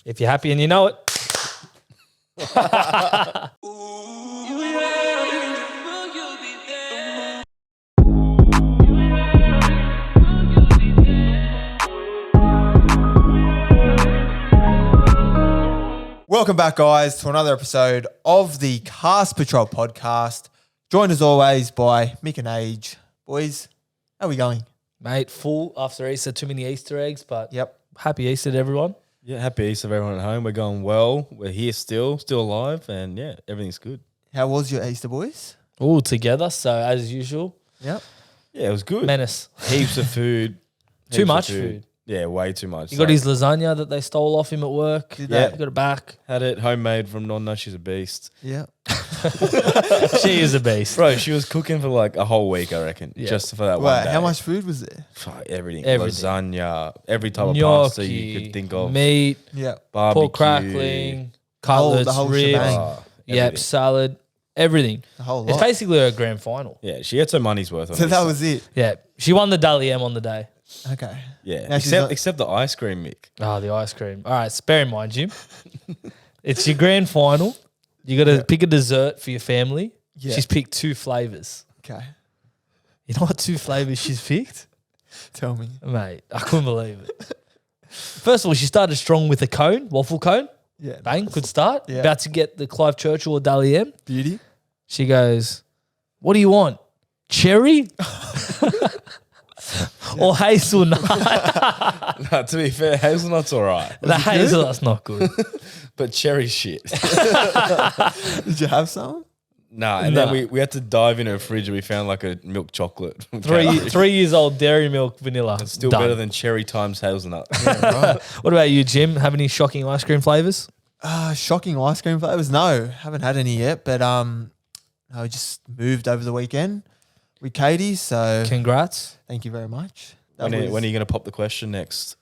If you're happy and you know it. Welcome back, guys, to another episode of the Cast Patrol podcast. Joined as always by Mick and Age. Boys, how are we going? Mate, full after Easter, too many Easter eggs, but Yep. happy Easter to everyone. Yeah, happy Easter everyone at home. We're going well. We're here still alive, and yeah, everything's good. How was your Easter, boys? All together, so as usual, Yep. Yeah, it was good. menace. Heaps of food. Too Heaps of much food. Yeah, way too much. He got his lasagna that they stole off him at work. Did Yeah. they? Got it back. Had it homemade from Nonna. She's a beast. Yeah. She is a beast. Bro, she was cooking for like a whole week, I reckon, Yeah. just for that one Wait, day. how much food was there? Fuck, everything. Everything. Lasagna, every type of pasta you could think of. meat, Yeah. Barbecue. pork crackling, cutlets, the whole ribs, shebang. yep, everything. salad, everything. The whole It's lot. basically a grand final. Yeah, she had her money's worth on So it. that was it. Yeah, she won the Dally M on the day. Okay. Yeah, Now she's not- except the ice cream, Mick. Oh, the ice cream. All right, bear in mind, Jim. It's your grand final. You got to pick a dessert for your family. Yeah. She's picked 2 flavors. Okay. You know what 2 flavors she's picked? Tell me. Mate, I couldn't believe it. First of all, she started strong with a cone, waffle cone. Yeah. Bang, good start. Yeah. About to get the Clive Churchill or Dally M. Beauty. She goes, "What do you want? Cherry or hazelnut?" Nah, to be fair, hazelnut's all right, The hazelnut's not good. but cherry shit. Did you have some? Nah, and Nah. then we had to dive in her fridge and we found like a milk chocolate. from Three Cadbury. 3 years old dairy milk vanilla. It's still Done. better than cherry times hazelnut. What about you, Jim? Have any shocking ice cream flavors? Shocking ice cream flavors? No, haven't had any yet, but I just moved over the weekend with Katie, so Congrats. thank you very much. when are you going to pop the question next?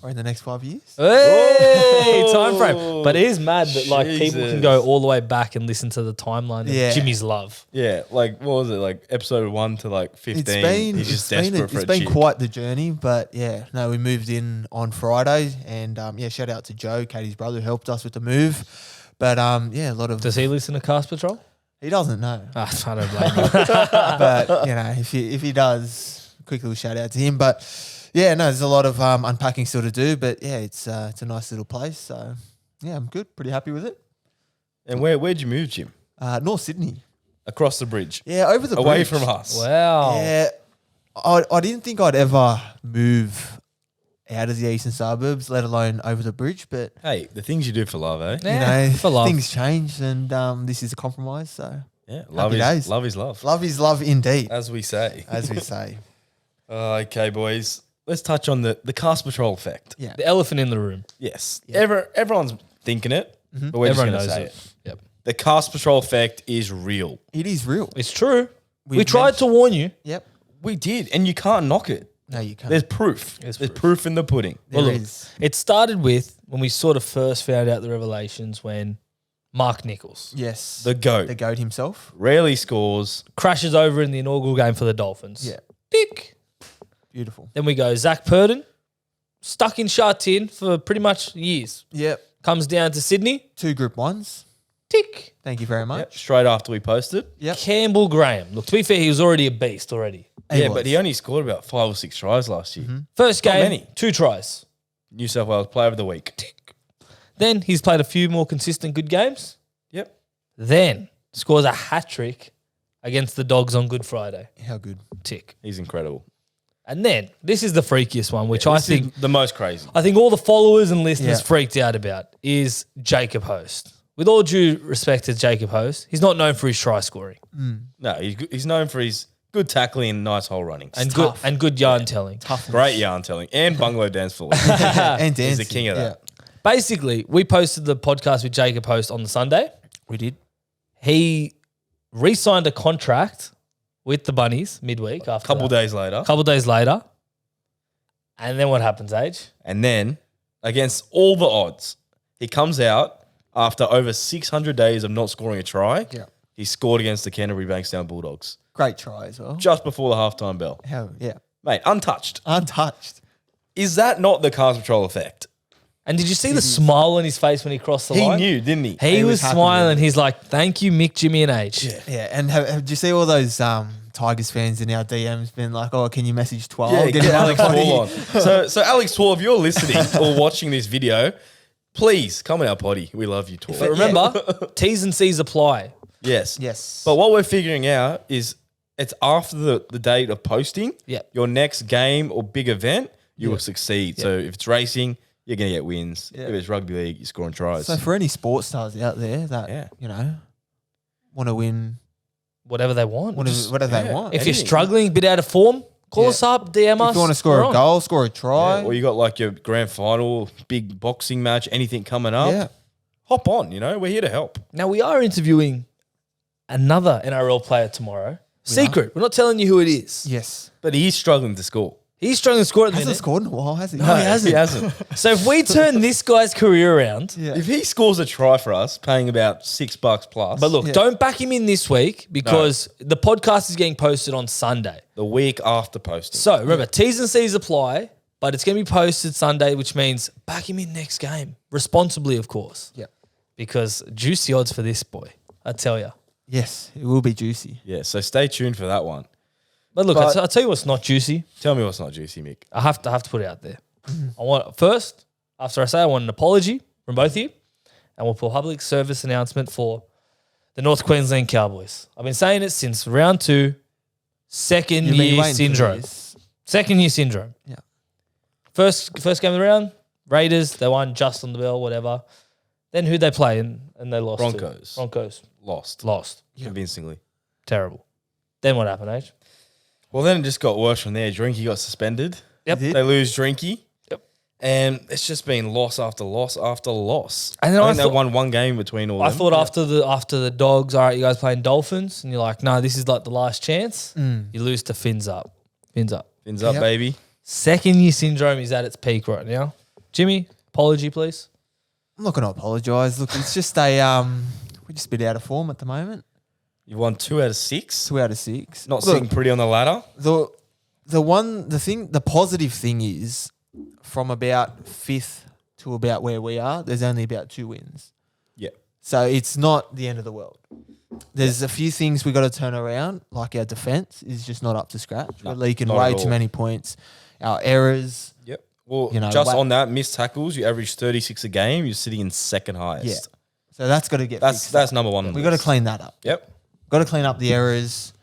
Or in the next 5 years? Hey, time frame. But it is mad that like people can Jesus. go all the way back and listen to the timeline of Yeah. Jimmy's love. Yeah, like what was it? Like episode 1 to like 15. He's just desperate for it's a been chick. quite the journey, but yeah, no, we moved in on Friday, and yeah, shout out to Joe, Katie's brother, who helped us with the move. But yeah, a lot of Does he listen to Cast Patrol? he doesn't know, I don't blame him. but you know, if he does, quick little shout out to him. But yeah, no, there's a lot of unpacking still to do, but yeah, it's a nice little place, so yeah, I'm good, pretty happy with it. And where'd you move, Jim? North Sydney, Across the bridge. yeah, over the Away bridge. from us. Wow. Yeah, I didn't think I'd ever move out of the eastern suburbs, let alone over the bridge. But Hey, the things you do for love, eh? Yeah, you know, for love. things change, and this is a compromise. So Yeah, love Happy days. love is love. love is love indeed, As we say. as we say. Okay, boys. Let's touch on the Cast Patrol effect. Yeah, The elephant in the room. Yes. Yeah. Everyone's thinking it, but we're Everyone just knows going to say it. Yep. The Cast Patrol effect is real. it is real. It's true. We We've tried to warn you. Yep. We did, and you can't knock it. No, you can't. There's proof. There's There's proof. proof in the pudding. There Well, look, is. It started with when we sort of first found out the revelations when Mark Nichols Yes, The GOAT. the goat himself. Rarely scores. crashes over in the inaugural game for the Dolphins. Yeah, Tick. beautiful. Then we go Zach Purden, stuck in Sha Tin for pretty much years. Yep, Comes down to Sydney. 2 Group 1s. Tick. Thank you very Yep, much. straight after we posted. Yep. Campbell Graham. Look, to be fair, he was already a beast already. Yeah, was. but he only scored about 5 or 6 tries last year. First Not game, many. 2 tries. New South Wales Player of the Week. Then he's played a few more consistent good games. Yep. Then scores a hat trick against the Dogs on Good Friday. How good? Tick. He's incredible. And then this is the freakiest one, which I This is think the most crazy. all the followers and listeners Yeah. freaked out about is Jacob Host. With all due respect to Jacob Host, he's not known for his try scoring No, he's known for his good tackling and nice hole running. and tough. good yarn telling. Toughness. Great yarn telling and bungalow dance floor. And dancing. He's the king of that. Basically, we posted the podcast with Jacob Host on the Sunday. We did. He re-signed a contract with the Bunnies midweek after Couple that. days later. Couple days later. And then what happens, Age? And then, against all the odds, he comes out after over 600 days of not scoring a try. Yeah. He scored against the Canterbury Bankstown Bulldogs Great try as well. just before the halftime bell. How? Yeah. Mate, untouched. Untouched. Is that not the Cars Patrol effect? And did you see the smile on his face when he crossed the He line? knew, didn't he? He was happy smiling. with it. He's like, "Thank you, Mick, Jimmy, and H." Yeah, and did you see all those Tigers fans in our DMs been like, "Oh, can you message 12? Yeah, Get get him on Alex the potty." Twall on. So Alex Twall, if you're listening or watching this video, please come in our potty. We love you, Twall. But remember, T's and C's apply. Yes. Yes. But what we're figuring out is it's after the date of posting. Yeah. Your next game or big event, you will succeed. So if it's racing, you're going to get wins. Yeah. If it's rugby league, you're scoring tries. So for any sports stars out there that want to win, Whatever they want. whatever they want. If you're anything. struggling, a bit out of form, call us up, DM us. If you want to score we're a on. goal, score a try. Or you got like your grand final, big boxing match, anything coming up. Yeah. Hop on, we're here to help. Now, we are interviewing another NRL player tomorrow. Secret. We're not telling you who it is. Yes. But he is struggling to score. He's struggling to score at the Hasn't minute. scored in a while, has he? No, he hasn't. He hasn't. So if we turn this guy's career around, Yeah. If he scores a try for us, paying about $6 plus. but look, Yeah. don't back him in this week because the podcast is getting posted on Sunday. the week after posting. So remember, T's and C's apply, but it's going to be posted Sunday, which means back him in next game. Responsibly, of course. Yeah. Because juicy odds for this boy, I tell you. Yes, it will be juicy. Yeah, so stay tuned for that one. But look, But- I'll tell you what's not juicy. Tell me what's not juicy, Mick. I have to put it out there. I want first, after I say, I want an apology from both of you, and we'll put a public service announcement for the North Queensland Cowboys. I've been saying it since round 2, second You've been year waiting for syndrome. this. Second year syndrome. Yeah. First game of the round, Raiders, they won just on the bell, whatever. Then who'd they play and they lost? to? Broncos. Broncos. Lost. Lost. Convincingly. Terrible. Then what happened, H? Well, then it just got worse from there. Drinky got suspended. Yep. Did? They lose Drinky. Yep. And it's just been loss after loss after loss. And then I I think they thought- won one game between all I them. thought after the Dogs, all right, you guys playing Dolphins, and you're like, no, this is like the last chance. You lose to Fins up. Fins up. Fins up, Yep. baby. Second year syndrome is at its peak right now. Jimmy, apology, please. I'm not going to apologise. Look, it's just we're just a bit out of form at the moment. You won 2 out of 6. 2 out of 6. Not Look, sitting pretty on the ladder. the positive thing is from about 5th to about where we are, there's only about 2 wins. Yeah. So it's not the end of the world. There's a few things we got to turn around, like our defence is just not up to scratch. No, We're leaking not way at too all. many points. Our errors, Yep. Well, You know, just wha- on that, missed tackles, you average 36 a game. You're sitting in second highest. yeah. So that's got to get That's fixed that's up. number one. on We the got to list. clean that up. Yep. Got to clean up the errors,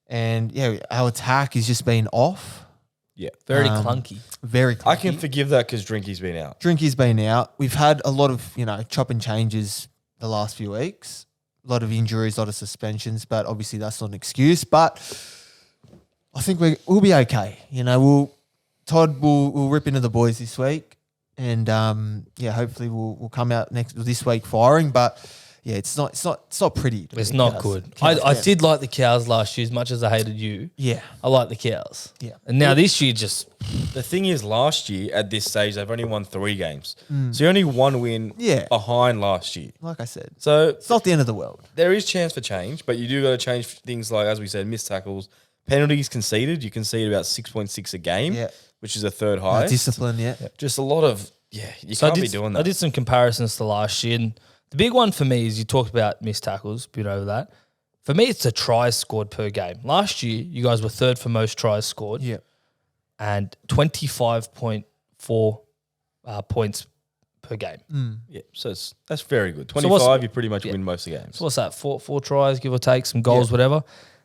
and our attack is just been off. Yeah. Very Um, clunky. Very. Clunky. I can forgive that because Drinky's been out. Drinky's been out. We've had a lot of chop and changes the last few weeks. A lot of injuries, a lot of suspensions, but obviously that's not an excuse. But I think we'll be okay. Todd will rip into the boys this week, and hopefully we'll come out this week firing. But yeah, it's not pretty. to It's be not Cows. good. Cows I down. did like the Cows last year as much as I hated you. Yeah, I like the Cows. yeah. And now this year just The thing is, last year at this stage, they've only won 3 games. So you're only 1 win Yeah. behind last year. Like I said, So it's not the end of the world. there is chance for change, but you do got to change things like, as we said, missed tackles, penalties conceded. You concede about 6.6 a game, Yeah. which is the third highest. Discipline, yeah. Just a lot of, you So can't be doing that. I did some comparisons to last year, and the big one for me is you talked about missed tackles, bit over that. For me, it's the tries scored per game. Last year, you guys were third for most tries scored, Yeah. and 25.4 points per game. Yeah, so that's very good. what's- 25, you pretty much win most of the games. So what's that? Four tries, give or take, some goals, whatever.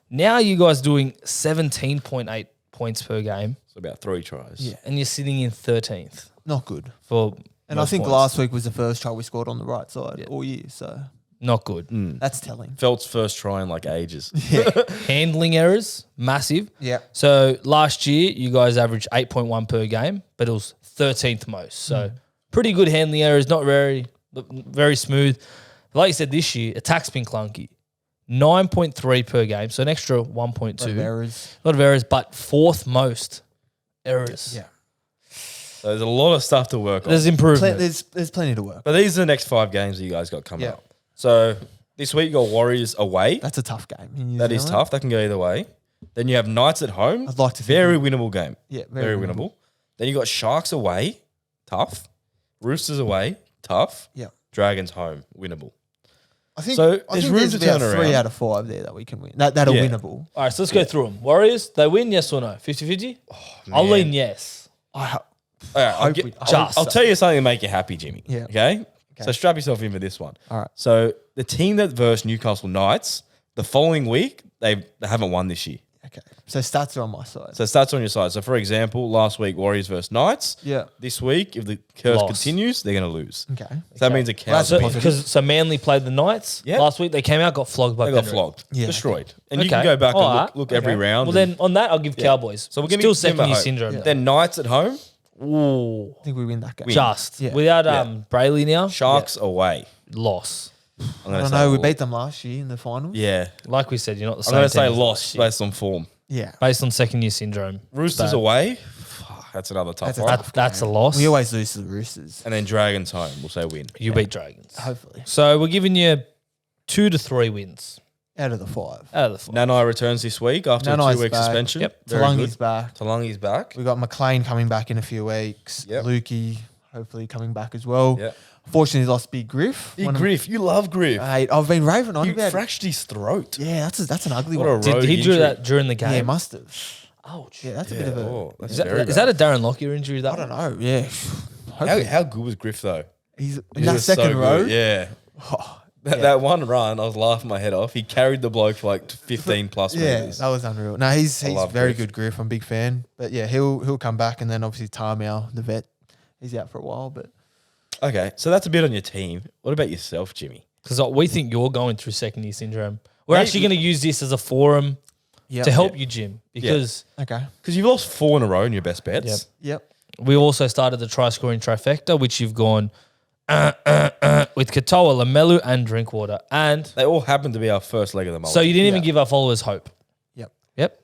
Now you guys doing 17.8 points per game, So about 3 tries. Yeah. and you're sitting in 13th Not good. for And I most think points. last week was the first try we scored on the right side all year. So Not good. that's telling. Felt's first try in like ages. Handling errors, massive. Yeah. So last year, you guys averaged 8.1 per game, but it was 13th most. So pretty good handling errors, not very smooth. Like you said, this year, attack's been clunky. 9.3 per game, so an extra 1.2. Errors. A lot of errors, but 4th most errors. Yeah. So there's a lot of stuff to work on. There's improvement. There's plenty to work. But these are the next 5 games that you guys got coming Yeah. up. So this week you got Warriors away. That's a tough game. in New That is Zealand. tough. That can go either way. Then you have Knights at home. I'd like to think Very winnable game. Yeah, Very winnable. Then you got Sharks away. Tough. Roosters away, tough. Yeah. Dragons home, winnable. I think So I there's think room there's to about turn 3 around. out of 5 there that we can win. That are Yeah. winnable. All right, so let's go through them. Warriors, they win, yes or no? 50-50? I'll man. lean yes. I All right, Hope we- I'll tell you something to make you happy, Jimmy. Yeah. Okay? So strap yourself in for this one. All right. So the team that versed Newcastle Knights, the following week, they haven't won this year. Okay. So stats are on my side. So stats on your side. So for example, last week Warriors versus Knights. Yeah. This week, if the curse Loss. continues, they're going to lose. Okay. So that means it counts. Well, So, that's because Manly played the Knights Yeah. last week. They came out, got flogged by They got Penrith. flogged, Yeah, destroyed, and you Okay. can go back and All right. look every Okay. round. Well, then on that, I'll give Cowboys. so we're going Still to give them second year hope. syndrome. Yeah. though. Then Knights at home, Ooh. I think we win that game. Just. Yeah. Without Yeah. Brayley now, Sharks away. loss. I'm I gonna don't say know. We loss. beat them last year in the finals. Yeah, Like we said, you're not the I'm same going to say team as loss last year. based on form. Yeah. Based on second year syndrome. Roosters Bad. away, fuck, that's another tough That's a one. tough That's a loss. We always lose to the Roosters. And then Dragons home, we'll say win. You beat Dragons. Hopefully. So we're giving you 2 to 3 wins Out of the 5. out of the 4. Nanai returns this week after a Nanai's 2-week back. suspension. Yep. Very Talangi's good. back. Talangi's back. We got McLean coming back in a few weeks. Yep. Lukey hopefully coming back as well. Yep. Unfortunately, lost Big Griff. Big One of- Griff, you love Griff. Mate, I've been raving on You about it. fractured his throat. Yeah, that's an ugly What a one. Did rogue he do injury. that during the game? Yeah, must have. Ouch. Yeah, that's a Yeah, bit of a. oh, that's Is that, very is bad. that a Darren Lockyer injury? That I don't know. Yeah. How, Hopefully. how good was Griff though? He's in He that was so second good. row. Yeah. That one run, I was laughing my head off. He carried the bloke for like 15 plus Yeah, meters. that was unreal. No, he's love very Griff. good Griff. I'm a big fan. But yeah, he'll come back, and then obviously Tarmow, the vet, he's out for a while. But Okay, so that's a bit on your team. What about yourself, Jimmy? Because we think you're going through second year syndrome. We're Maybe. actually going to use this as a forum yeah, to help you, Jim, because Okay. Because you've lost 4 in a row in your best bets. Yep. Yep. we also started the try scoring trifecta, which you've gone with Katoa, Lamelu, and Drinkwater. And They all happen to be our first leg of the multi. so you didn't even Yeah. give our followers hope. Yep. Yep.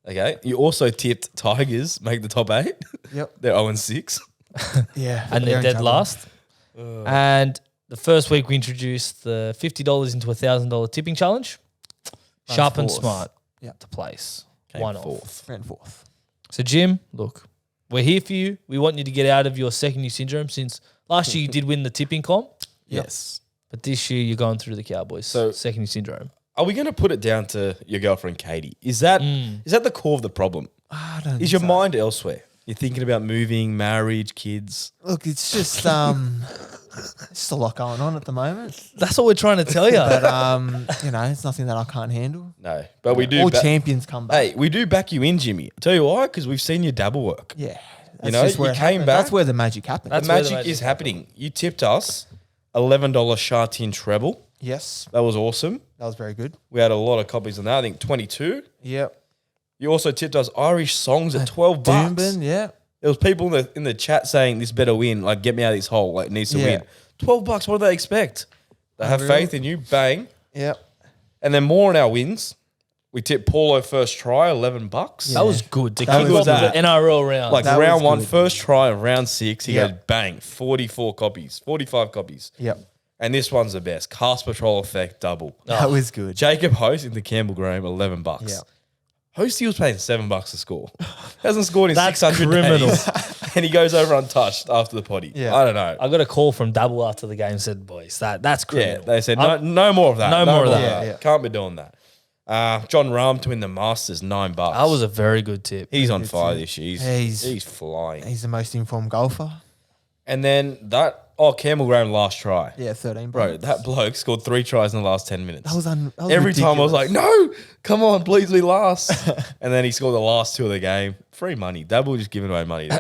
Okay. You also tipped Tigers make the top 8. Yep. They're 0-6. Yeah. And they're in dead trouble. last. And the first week we introduced the $50 into $1,000 tipping challenge. Runs Sharp and fourth. smart Yep. to place. Came Why not? 4th. Ran fourth. So, Jim, look, we're here for you. We want you to get out of your second year syndrome since last year you did win the tipping comp, Yes. but this year you're going through the Cowboys. So- second year syndrome. Are we going to put it down to your girlfriend, Katie? Is that the core of the problem? I don't Is think your so. mind elsewhere? You're thinking about moving, marriage, kids. Look, it's just just a lot going on at the moment. That's what we're trying to tell you. But it's nothing that I can't handle. No, but we do. All champions come back. Hey, we do back you in, Jimmy. I'll tell you why, because we've seen your dabble work. Yeah. You know, just where you it came happens. back. That's where the magic happens. That's The where the magic magic is happening. You tipped us $11 Chartin treble. yes. That was awesome. That was very good. We had a lot of copies on that. I think 22. Yep. You also tipped us Irish songs at $12. Doomben, yeah. There was people in the chat saying this better win. Like, get me out of this hole. Like, it needs to Yeah. win. $12. What do they expect? They have Unreal. faith in you. Bang. Yep. And then more on our wins. We tipped Paulo first try, $11. That was good to That kick was off good. the NRL round. Like That round was 1, good. first try of round 6, he Yeah. goes bang, 44 copies, 45 copies. Yep. And this one's the best. Cast Patrol Effect double. That was good. Jacob Host into Campbell Graham, $11. Yeah. Hosty was paying $7 to score. Hasn't scored in That's 600 criminal. days. And he goes over untouched after the potty. Yeah. I don't know. I got a call from Dabble after the game. Said, "Boys, that's Yeah, criminal." they said no more of that. No more of that. Yeah, yeah. Can't be doing that. John Rahm to win the Masters, $9. That was a very good tip. He's on fire this year. He's- He's flying. He's the most informed golfer. And then Campbell Graham last try. Yeah, 13. Bro, points. that bloke scored 3 tries in the last 10 minutes. That was Every time I was like, ridiculous. no, come on, please be last. And then he scored the last 2 of the game. Free money. Dabble just giving away money.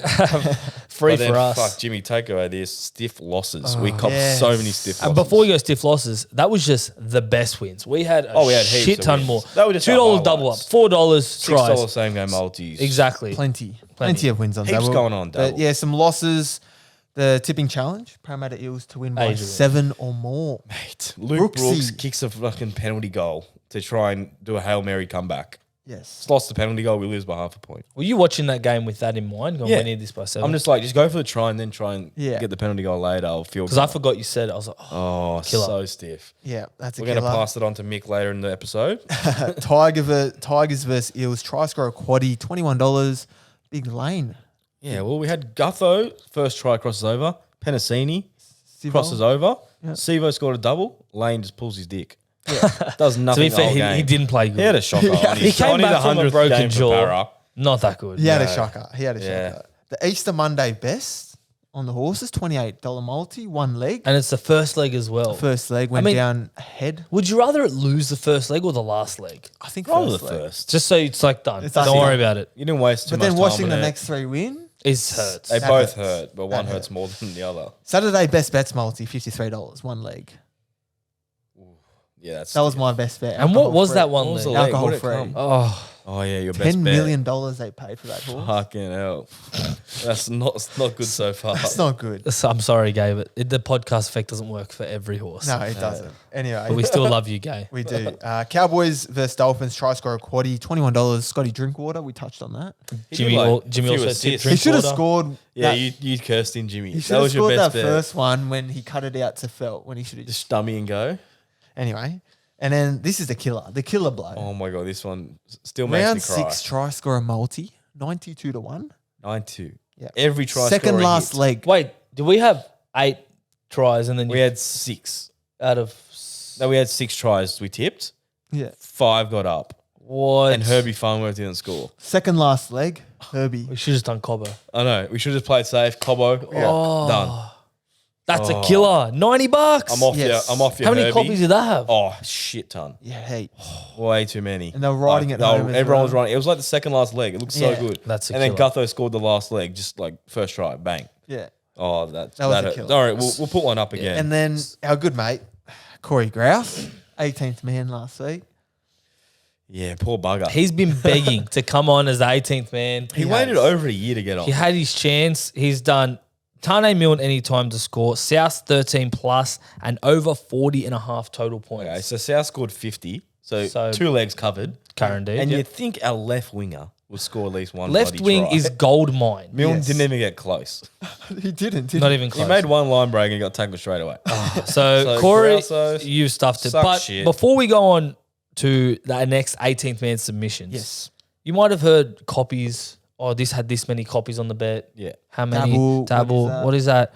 Free But then, for us. Fuck, Jimmy, take away this. Stiff losses. We copped yes. so many stiff losses. And before we go stiff losses, that was just the best wins. We had a we had heaps shit of ton wins. more. That was just $2 our double up, highlights. $4 tries. $6 same game multis. Exactly. Plenty of wins on Heaps Dabble. going on, Dabble. But yeah, some losses. The tipping challenge, Parramatta Eels to win by Adrian. 7 or more. Mate, Luke Brooksy. Brooks kicks a fucking penalty goal to try and do a Hail Mary comeback. Yes. Just lost the penalty goal. We lose by half a point. Were you watching that game with that in mind? Going, Yeah. we need this by 7. I'm just like, just go for the try and then try and Yeah. get the penalty goal later. I'll feel because I forgot you said it. I was like, Oh, Killer. so stiff. Yeah, that's a We're going to killer. pass it on to Mick later in the episode. Tigers versus Eels. Try scorer quaddie, $21. Big lane. Yeah, well, we had Gutho, first try crosses over. Penasini Sivo. crosses over. Yeah. Sivo scored a double. Lane just pulls his dick. Yeah. Does To nothing be the fair, whole game. he didn't play good. He had a shocker. on He his, came on his back from a 100th broken game for jaw. Para. Not that good. He had a No. shocker. Yeah. The Easter Monday best on the horses, $28 multi, one leg. And it's the first leg as well. First leg went mean- down ahead. Would you rather it lose the first leg or the last leg? I think Probably the first leg. first. Just so it's like done. It's Don't done. worry about it. You didn't waste too But much then time watching on the it. next three win. It hurts. They That both hurts. hurt, but one That hurts hurts. more than the other. Saturday best bets multi, $53, one leg. Yeah, that's That was my best bet. And what was Alcohol-free. that one What was the leg? leg? Alcohol What'd it free. come? Oh, Oh yeah, your $10 best bet. million they paid for that horse. Fucking hell. That's not good so far. That's not good. I'm sorry, Gabe. The podcast effect doesn't work for every horse. No, it doesn't. Anyway, But we still love you, Gay. we do. Cowboys versus Dolphins, try score quaddie, $21. Scotty Drinkwater, we touched on that. Jimmy, Jimmy also tipped He Drinkwater. should have scored. Yeah, that, you cursed in Jimmy. he should That have was your scored best that bet. first one when he cut it out to Felt when he should have Just just. dummy and go. Anyway, and then this is the killer blow. Oh my god, this one still makes Round me cry. 6 try score multi, 92-1. 9-2. Yeah. Every try Second scorer last hit. leg. Wait, did we have 8 tries and then We you had 6. out of No, we had 6 tries we tipped. Yeah. 5 got up. what? And Herbie Farnworth didn't score. Second last leg, Herbie. We should have done Cobbo. I know. We should have just played safe. Cobbo. Oh, done. That's a killer. $90. I'm off Yes. you. I'm off you. How many Herbie. copies did that have? Oh, shit ton. Yeah, hey. Way too many. And they were riding it home as Everyone was well. riding. It was like the second last leg. It looked so Yeah. good. That's a and then killer. Gutho scored the last leg, just like first try, bang. Yeah. Oh, that was a hurt. killer. All right, we'll put one up again. And then our good mate, Corey Grouse, 18th man last week. yeah, poor bugger. He's been begging to come on as the 18th man. He waited has. over a year to get on. He had his chance. He's done Tane Milne any time to score, South 13 plus, and over 40 and a half total points. Okay, so South scored 50. So 2 legs covered. Guaranteed. And Yep. you'd think our left winger would score at least one Left bloody wing try. is gold mine. Milne Yes. didn't even get close. He didn't. Not even close. He made one line break and got tackled straight away. So, So Corey, Grousos you've stuffed it. suck But shit. before we go on to the next 18th man submissions, Yes. you might have heard copies. Oh, this had this many copies on the bet. Yeah. How many? Dabble, Dabble. What is that?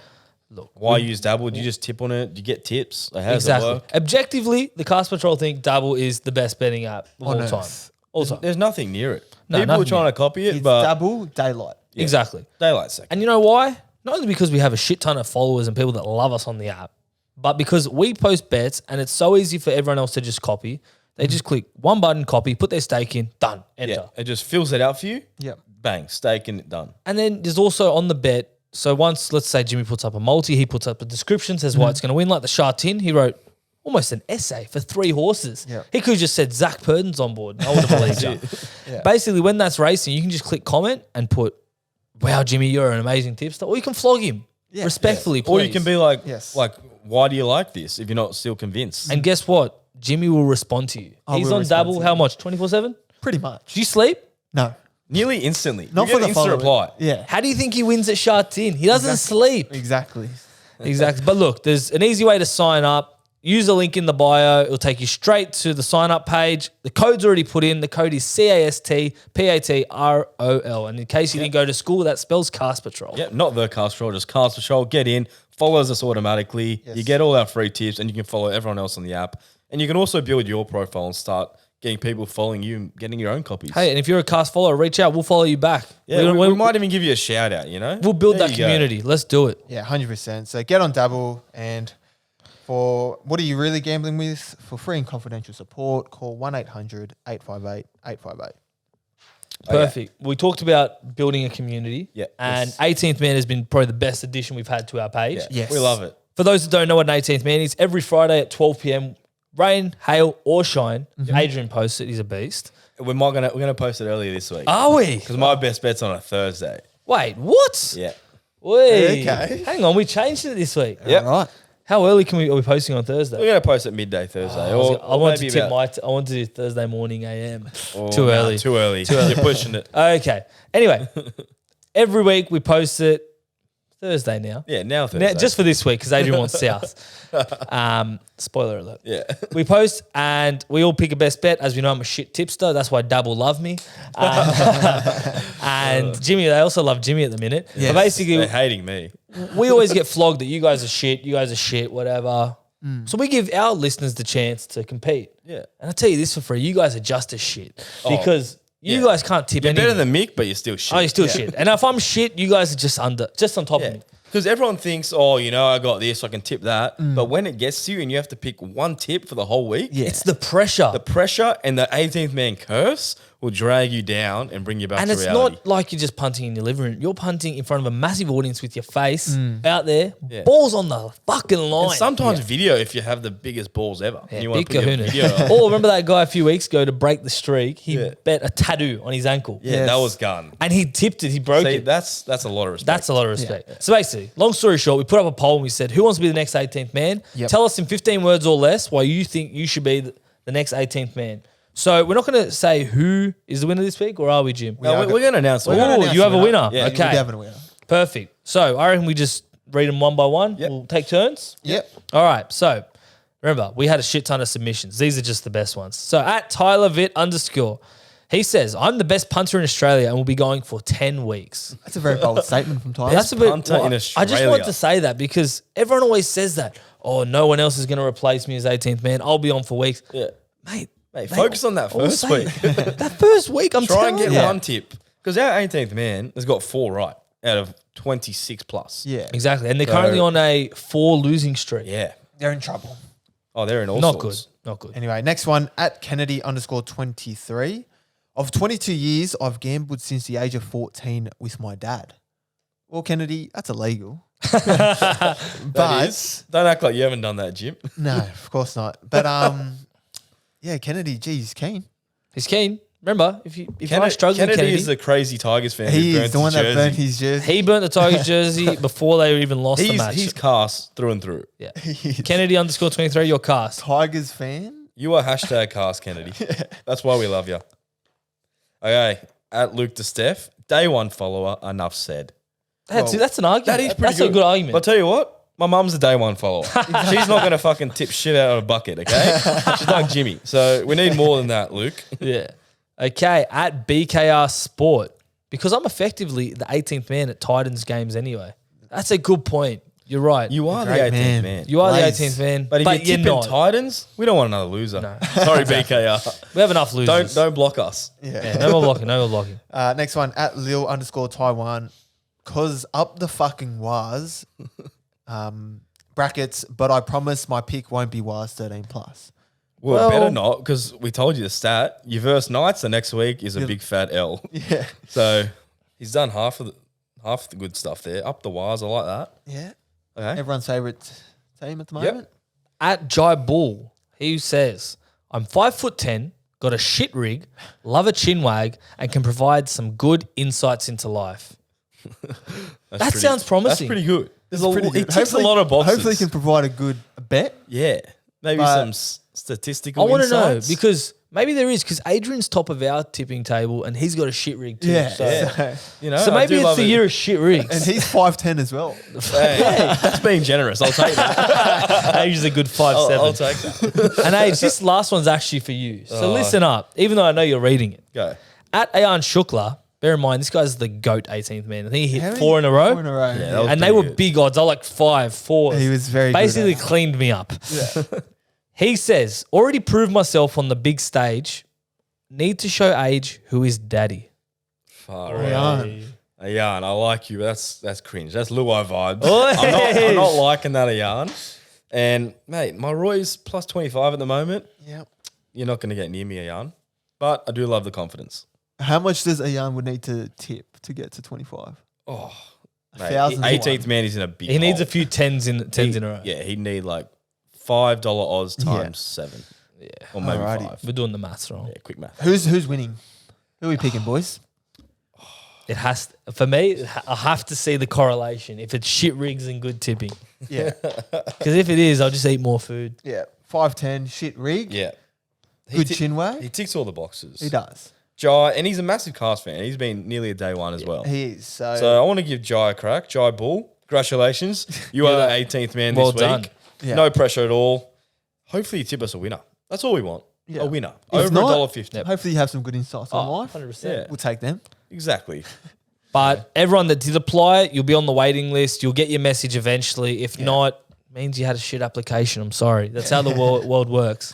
Look, Why use Dabble? Do you just tip on it? Do you get tips? Like, how does it exactly. work? Objectively, the Cast Patrol think Dabble is the best betting app of On all earth. time. All time. There's nothing near it. No, People are nothing trying near to copy it, It's but double daylight. yeah. Exactly. daylight second. And you know why? Not only because we have a shit ton of followers and people that love us on the app, but because we post bets and it's so easy for everyone else to just copy. They just click one button, copy, put their stake in, done, enter. Yeah, it just fills it out for you. Yep. Bang, stake and done. And then there's also on the bet. So once, let's say Jimmy puts up a multi, he puts up a description, says why it's going to win. Like the Shah Tin, he wrote almost an essay for 3 horses. Yeah. He could have just said Zach Purden's on board. I would have believed you. Yeah. Basically, when that's racing, you can just click comment and put, wow, Jimmy, you're an amazing tipster. Or you can flog him Yeah. respectfully, Or you please. can be like, Yes. why do you like this if you're not still convinced? And guess what? Jimmy will respond to you. I He's will on respond Dabble, to how you. much? 24/7? Pretty much. Do you sleep? No. Nearly instantly. Not you for get the an instant follow. reply. Yeah. How do you think he wins at Shah Tin? He doesn't sleep. Exactly. Exactly. But look, there's an easy way to sign up. Use the link in the bio. It'll take you straight to the sign up page. The code's already put in. The code is CASTPATROL. And in case you didn't go to school, that spells Cast Patrol. Yeah, not the Cast Patrol, just Cast Patrol. Get in, follows us automatically. Yes. You get all our free tips and you can follow everyone else on the app. And you can also build your profile and start getting people following you and getting your own copies. Hey, and if you're a Cast follower, reach out. We'll follow you back. yeah, we might even give you a shout out, you know? We'll build There that you go. community. Let's do it. Yeah, 100%. So get on Dabble, and for what are you really gambling with? For free and confidential support, call 1-800-858-858. Perfect. We talked about building a community. Yeah. And Yes. 18th Man has been probably the best addition we've had to our page. Yeah. Yes. We love it. For those that don't know what an 18th Man is, every Friday at 12 p.m., rain, hail, or shine, Adrian posts it. He's a beast. We're gonna post it earlier this week. Are we? Because my best bet's on a Thursday. Wait, what? Yeah. Wait. Okay. Hang on, we changed it this week. Yep. All right. How early are we posting on We're Thursday? gonna post it midday Thursday. I or want to maybe tip about- I want to do Thursday morning AM. Oh, Too no, early. Too early. You're pushing it. Okay. Anyway, every week we post it Thursday now. Yeah, now Thursday. Now, just for this week because Adrian wants South. Spoiler alert. yeah. We post and we all pick a best bet. As we know, I'm a shit tipster. That's why Dabble love me. And Jimmy, they also love Jimmy at the minute. Yes. But basically, They're hating me. we always get flogged that you guys are shit, whatever. So we give our listeners the chance to compete. Yeah. And I tell you this for free, you guys are just as shit because you yeah. guys can't tip You're anything. better than Mick, but you're still shit. Oh, you're still shit. And if I'm shit, you guys are just on top of me. Because everyone thinks, oh, I got this, I can tip that. But when it gets to you and you have to pick one tip for the whole week, It's the pressure. the pressure and the 18th man curse will drag you down and bring you back And to it's reality. not like you're just punting in your living room. You're punting in front of a massive audience with your face out there, Yeah. balls on the fucking line. And sometimes video if you have the biggest balls ever. And you want Big to put your kahuna. video up. Or remember that guy a few weeks ago to break the streak? He Yeah. bet a tattoo on his ankle. Yeah, Yes. that was gun. And he tipped it. He broke See, it. that's a lot of respect. That's a lot of respect. So basically, long story short, we put up a poll and we said, who wants to be the next 18th man? Yep. Tell us in 15 words or less why you think you should be the next 18th man. So we're not going to say who is the winner this week, or are we, Jim? No, we're going to announce We're gonna one. Oh, announce you have a the winner. Yeah, We're okay. having a winner. Perfect. So I reckon we just read them one by one. Yep. We'll take turns. Yep. All right. So remember, we had a shit ton of submissions. These are just the best ones. So at TylerVit_, he says, I'm the best punter in Australia and will be going for 10 weeks. That's a very bold statement from Tyler. That's a bit. punter in I just Australia. wanted to say that because everyone always says that. Oh, no one else is going to replace me as 18th man. I'll be on for weeks. Yeah. Mate, Focus on that first say week. that first week, I'm Try and telling get you. one tip. Because our 18th man has got 4 right out of 26 plus. Yeah. Exactly. And they're So- currently on a 4 losing streak. Yeah. They're in trouble. Oh, they're in all Not good. sorts. Not good. Anyway, next one at Kennedy_23. Of 22 years, I've gambled since the age of 14 with my dad. Well, Kennedy, that's illegal. That But is. Don't act like you haven't done that, Jim. no, of course not. But yeah, Kennedy, geez, keen. He's keen. Remember, if I struggle with Kennedy Kennedy, is the crazy Tigers fan. He who is burnt the one his that jersey. burnt his jersey. he burnt the Tigers jersey before they even lost the match. He's cast through and through. Yeah. He's Kennedy_23, your cast. Tigers fan. You are hashtag cast Kennedy. That's why we love you. Okay, at Luke DeSteph, day one follower, enough said. That's an argument. That is pretty That's a good argument. I'll tell you what, my mum's a day one follower. She's not going to fucking tip shit out of a bucket, okay? She's like Jimmy. So we need more than that, Luke. Yeah. Okay, at BKR Sport, because I'm effectively the 18th man at Titans games anyway. That's a good point. You're right. You are the Great 18th man. You are Lays. the 18th man, But if you're tipping not. Titans, we don't want another loser. No. Sorry, BKR. We have enough losers. Don't block us. Yeah, no more blocking. No more blocking. Next one at Lil_Taiwan. Cause up the fucking was brackets, but I promise my pick won't be was 13 plus. Well, Well- better not, because we told you the stat. You verse Knights, the next week is a big fat L. Yeah. So he's done half of the good stuff there. Up the wires, I like that. Yeah. Okay. Everyone's favourite team at the Yep. moment. At Jai Bull, he says, I'm 5'10", got a shit rig, love a chin wag, and can provide some good insights into life. That sounds promising. That's pretty good. There's Pretty It good. ticks a lot of boxes. Hopefully, he can provide a good bet. Yeah. Maybe But- some statistical I want to know insights. because maybe there is, because Adrian's top of our tipping table and he's got a shit rig too. Yeah. So, Yeah. You know, so I maybe do it's love the it. year of shit rigs. And he's 5'10 as well. Hey, that's being generous. I'll take that. Age is a good 5'7". I'll take that. And Age, this last one's actually for you. So Oh. listen up, even though I know you're reading it. Go. At Ayan Shukla, bear in mind, this guy's the GOAT 18th man. I think he How hit many? 4 in a row. 4 in a row. Yeah, that was And they pretty were good. big odds. I like 5, 4. He was very basically good. cleaned me up. He says, already proved myself on the big stage. Need to show Age who is daddy. Far Ayan. out. Ayan, I like you. That's cringe. That's Luai vibes. Oi. I'm not liking that Ayan. And, mate, my Roy's plus 25 at the moment. Yep. You're not going to get near me, Ayan. But I do love the confidence. How much does Ayan would need to tip to get to 25? Oh, A mate, thousand to 18th one. man is in a big He needs a hole. few tens in a row. Yeah, he'd need like $5 odds times 7. Yeah. Or maybe Alrighty. 5. We're doing the maths wrong. Yeah, quick math. Who's winning? Who are we picking, boys? It has for me. I have to see the correlation. If it's shit rigs and good tipping, Yeah. because if it is, I'll just eat more food. Yeah. 5'10", shit rig. Yeah. Good He chin wag. ticks all the boxes. He does. Jai, and he's a massive cast fan. He's been nearly a day one as well. He is. So, So I want to give Jai a crack. Jai Bull, Congratulations. You are the 18th man Well this week. done. Yeah. No pressure at all. Hopefully you tip us a winner. That's all we want. Yeah. A winner. If Over not, $1.50. Hopefully you have some good insights on life. 100%. Yeah. We'll take them. Exactly. But everyone that did apply, you'll be on the waiting list. You'll get your message eventually. If not, means you had a shit application. I'm sorry. That's how the world works.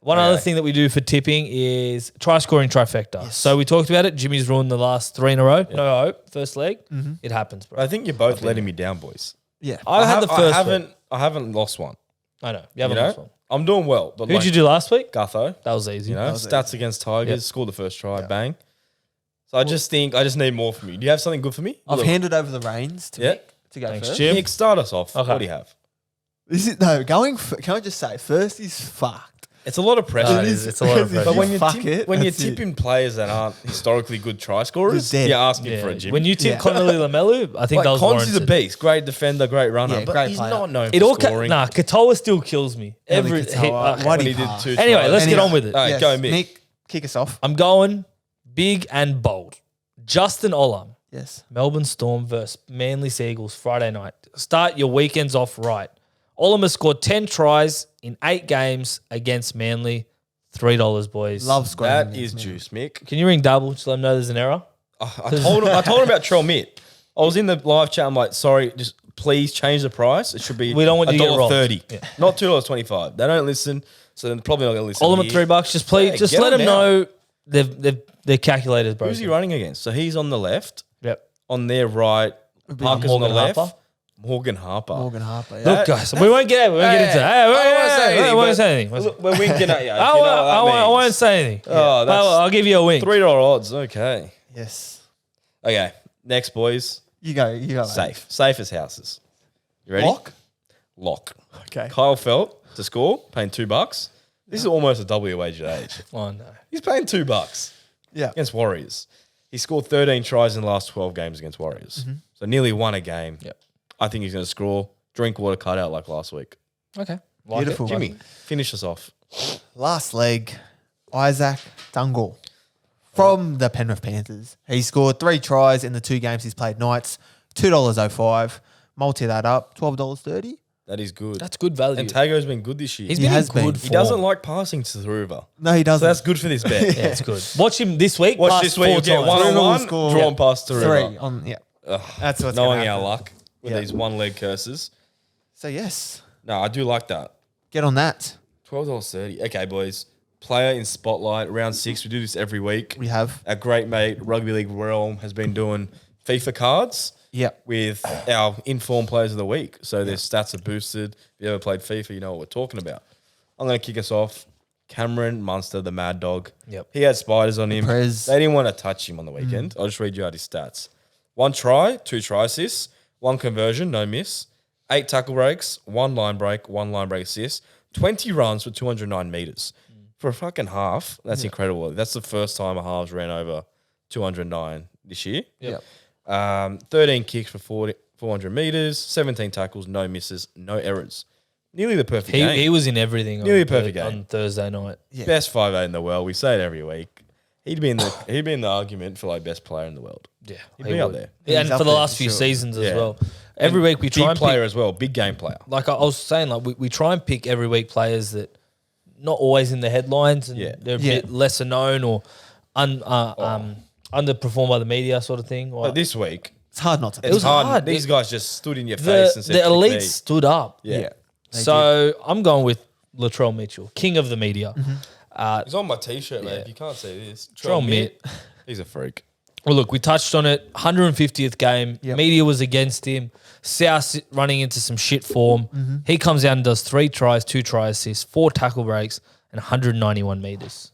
One other thing that we do for tipping is try scoring trifecta. Yes. So we talked about it. Jimmy's ruined the last 3 in a row. No hope. First leg. It happens, bro. I think you're both letting me down, boys. Yeah. I had the first one. I haven't lost one. I know. You haven't You know? lost one. I'm doing well. But Who'd you do last week? Gutho. That was easy. You know, was stats against Tigers, Yep. scored the first try, bang. So I just think I just need more from you. Do you have something good for me? I've Look, handed over the reins to Yeah. Mick to go Thanks, first. Jim. Nick, start us off. Okay. What do you have? Can I just say, first is fucked. It's a lot of pressure. No, it is. It's a lot of pressure. But when Fuck it, you're that's it. tipping players that aren't historically good try scorers, You're dead. you're asking Yeah. for a Jimmy. When you tip Yeah. Connolly Lamelu, I think like that was Cons is a warranted. beast, great defender, great runner, Yeah, but great he's player. not known It for all scoring. Katoa still kills me. Every Katoa, hit, why when did he he did pass? 2 Anyway, tries. let's get on with it. All right, go, Mick. Mick, kick us off. I'm going big and bold. Justin Olam, Yes. Melbourne Storm versus Manly Seagulls Friday night. Start your weekends off right. Olam has scored 10 tries in 8 games against Manly. $3, boys. Love scoring. That against is me. juice, Mick. Can you ring double just let them know there's an error? I told him about Trell Mitt. I was in the live chat. I'm like, sorry, just please change the price. It should be We don't want you to get robbed. $1.30, Yeah. not $2.25. They don't listen, so they're probably not going to listen. Olam at here. $3. Just please, Yeah, just get let them them know they're calculated, bro. Who's he running against? So he's on the left, Yep. on their right. Parker's on the Morgan left. Harper. Morgan Harper. Morgan Harper. Yeah. Look, guys, we won't get into it. I Won't say anything. Look, we're winking at you. I won't say anything. Oh, that's I'll give you a wink. $3 odds. Okay. Yes. Okay. Next, boys. You go. Mate. Safe as houses. You ready? Lock. Okay. Kyle Felt to score, paying $2. This is almost a W wager age. Oh, no. He's paying $2 Yeah. against Warriors. He scored 13 tries in the last 12 games against Warriors. So nearly won a game. Yep. I think he's going to score. Drink water cut out like last week. Okay. Beautiful. Jimmy, finish us off. Last leg, Isaac Dungal from the Penrith Panthers. He scored 3 tries in the 2 games he's played Knights. $2.05. Multi that up, $12.30. That is good. That's good value. And Tago's been good this year. He's He been in has been. good He He form. doesn't like passing to the river. No, he So doesn't. that's good for this bet. Yeah, it's good. Watch him this week. Watch pass this week. 4 You get times. one-on-one, Score. drawn past the 3 river. on. Yeah. Ugh, That's what's knowing gonna our happen. luck with Yeah. these one-leg curses. So yes, No, I do like that. get on that. $12.30. Okay, boys. Player in spotlight, round 6. We do this every week. We have. Our great mate, Rugby League Realm, has been doing FIFA cards Yeah. with our informed players of the week. So their stats are boosted. If you ever played FIFA, you know what we're talking about. I'm going to kick us off. Cameron Munster, the mad dog. Yep. He had spiders on him. Prez. They didn't want to touch him on the weekend. I'll just read you out his stats. 1 try, 2 try assists, 1 conversion, no miss, 8 tackle breaks, 1 line break assist, 20 runs for 209 meters. For a fucking half, that's incredible. That's the first time a halves ran over 209 this year. Yep. 13 kicks for 400 meters, 17 tackles, no misses, no errors. Nearly the perfect game. He was in everything Nearly on, perfect game. on Thursday night. Yeah. Best 5'8" in the world. We say it every week. He'd be in the argument for like best player in the world. Yeah, He'd be up there. Yeah, and He's up for the there last for few sure. seasons as Yeah. well. Every week we try Big and player pick, as well. Big game player. like I was saying, like we try and pick every week players that not always in the headlines and Yeah. they're a Yeah. bit lesser known or underperformed by the media sort of thing. Or But this week, It's hard not to. it's was hard. hard. These guys just stood in your face and the said, elite "Pick me." stood up. Yeah. So I'm going with Latrell Mitchell, king of the media. He's on my t-shirt, man. If you can't see this. Latrell Mitt. He's a freak. Well, look, we touched on it. 150th game. Yep. Media was against him. South running into some shit form. He comes out and does 3 tries, 2 try assists, 4 tackle breaks, and 191 meters.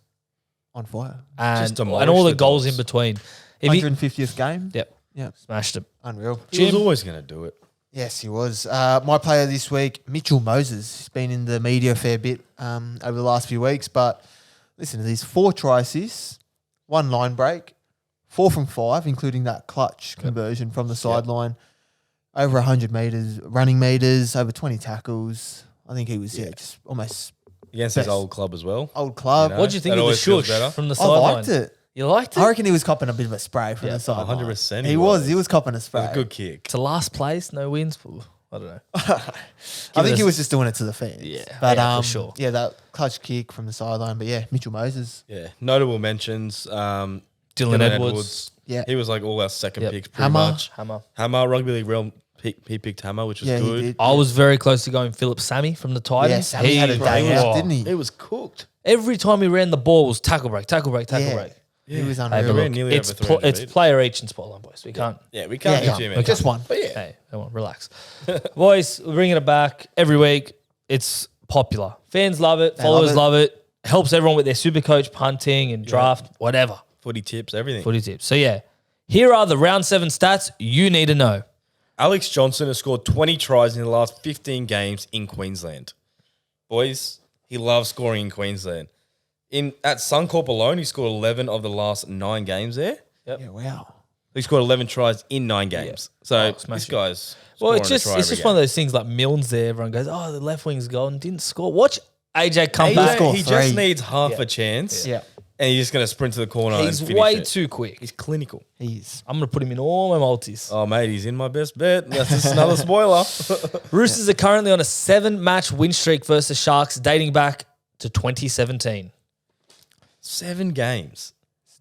On fire. And demolished all the the goals Dogs. in between. If he, 150th game. yep, Yeah. smashed him. Unreal. He was always going to do it. Yes, he was. My player this week, Mitchell Moses. He's been in the media a fair bit over the last few weeks, but listen to these: 4 try assists, 1 line break, 4 from 5, including that clutch conversion from the sideline, over 100 meters, running meters, over 20 tackles. I think he was just almost Against his Best. old club as well. old club. You know? What do you think That of the always feels shush better. from the I sideline? liked it. You liked it? I reckon he was copping a bit of a spray from Yeah, the side. 100% He was copping a It spray. was a good kick. To last place, no wins. I don't know. I think he was just doing it to the fans. Yeah, but yeah, for sure. Yeah, that clutch kick from the sideline. But yeah, Mitchell Moses. Yeah. Notable mentions. Dylan Edwards. Yeah. He was like all our second Yep. picks pretty Hammer. much. Hammer. Hammer, Rugby League Realm, he picked Hammer, which was Yeah, he good. did. I was very close to going Philip Sammy from the Titans. Yeah, Sammy had a day out, didn't he? It was cooked. Every time he ran the ball was tackle break, tackle break, tackle Yeah. break. He was Hey, unreal. but ran look, nearly it's over 300 it's meters. player each in spotline, boys. We can't. Yeah, we can't Yeah, do too yeah. many. Just one. But yeah. Hey, come on, relax. Boys, we're bringing it back every week. It's popular. Fans love it. Followers love it. Helps everyone with their SuperCoach, punting and draft, whatever. Footy tips, everything. Footy tips. So, yeah, here are the round 7 stats you need to know. Alex Johnson has scored 20 tries in the last 15 games in Queensland. Boys, he loves scoring in Queensland. At Suncorp alone, he scored 11 of the last 9 games there. Yeah, wow. He scored 11 tries in 9 games. So this smashing. guy's Well, scoring it's a just try every one of game. those things like Milnes there. Everyone goes, oh, the left wing's gone, didn't score. Watch AJ come AJ, back. score he 3. just needs half a chance. Yeah, And he's just going to sprint to the corner He's and finish way it. too quick. He's clinical. he's I'm going to put him in all my multis. Oh, mate, he's in my best bet. That's just another spoiler. Roosters are currently on a 7-match win streak versus Sharks dating back to 2017. 7 games.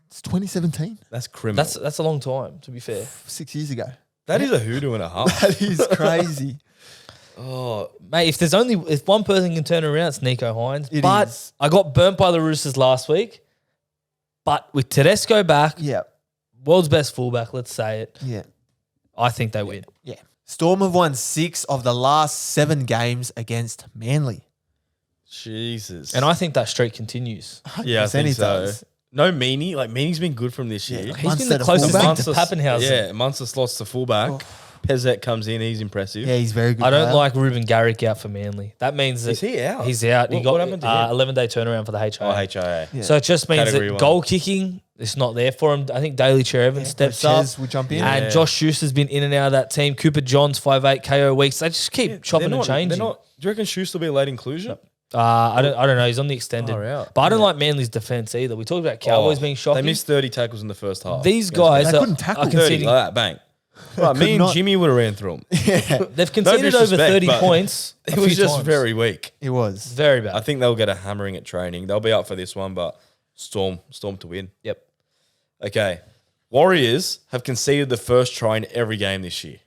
it's 2017, That's criminal. That's a long time, to be fair. 6 years ago. That is a hoodoo and a half. That is crazy. Oh, Mate, if one person can turn it around, it's Nico Hines. It but is. I got burnt by the Roosters last week. But with Tedesco back, Yeah, world's best fullback, let's say it, yeah, I think they win. yeah. Storm have won 6 of the last 7 games against Manly. Jesus. And I think that streak continues. yeah, I 100% think he so. does. No, Meaney. Like, Meaney's been good from this year. Yeah, He's Munster been the to closest thing fullback. to Pappenhausen. Yeah, Munster slots to fullback. Pezet comes in. He's impressive. Yeah, he's very good. I don't player. like Ruben Garrick out for Manly. That means that Is he out? He's out. He What happened to got him? 11-day turnaround for the HIA. Oh, HIA. Yeah. So it just means Category that 1. goal kicking is not there for him. I think Daly Chair Evans steps up. Ches will jump in. Yeah. And Josh Schuster's been in and out of that team. Cooper Johns, 5'8", KO weeks. They just keep chopping and changing. Do you reckon Schuster will be a late inclusion? I don't know. He's on the extended. Far out. But I don't like Manly's defense either. We talked about Cowboys being shocking. They missed 30 tackles in the first half. These guys They are, couldn't tackle. are 30, conceding. like that, bang. Right, me and not- Jimmy would have ran through them. They've conceded over disrespect, 30 but points. a It was few just times. very weak. It was. very bad. I think they'll get a hammering at training. They'll be up for this one, but Storm to win. Yep. Okay. Warriors have conceded the first try in every game this year.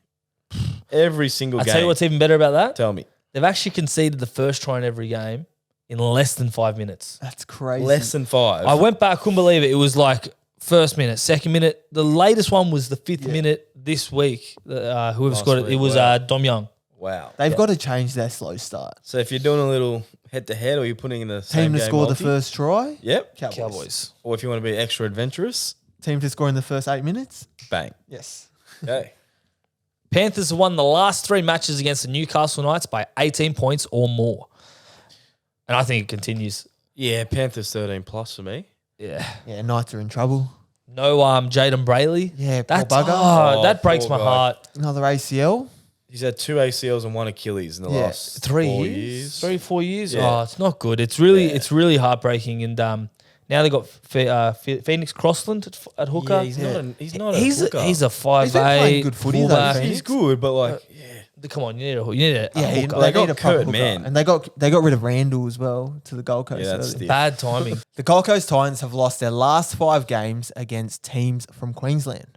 Every single I game. tell you what's even better about that. Tell me. They've actually conceded the first try in every game in less than 5 minutes. That's crazy. Less than 5. I went back, couldn't believe it. It was like first minute, second minute. The latest one was the 5th minute this week. Whoever scored it, week, it was wow. Dom Young. Wow. They've got to change their slow start. So if you're doing a little head-to-head or you're putting in the same Team to game score the multi, first try. Yep. Cowboys. Or if you want to be extra adventurous, Team to score in the first 8 minutes. bang. Yes. Okay. Panthers have won the last 3 matches against the Newcastle Knights by 18 points or more. And I think it continues. Yeah, Panthers 13 plus for me. Yeah. Yeah, Knights are in trouble. No Jaden Brayley. Yeah, poor That's bugger. Oh, that breaks poor my guy. heart. Another ACL. He's had 2 ACLs and 1 Achilles in the Yeah. last 3 4 years? 3-4 years? Yeah. Oh, it's not good. It's really heartbreaking. And now they've got Phoenix Crossland at hooker. Yeah, he's not a He's hooker. a 5'8". He's been playing good footy though, fullback. Phoenix. He's good, but like, Come on, you need a Yeah, hooker. they got need a proper Kurt hooker. Mann. And they got rid of Randall as well to the Gold Coast. Yeah, that's early. stiff. Bad timing. The Gold Coast Titans have lost their last 5 games against teams from Queensland.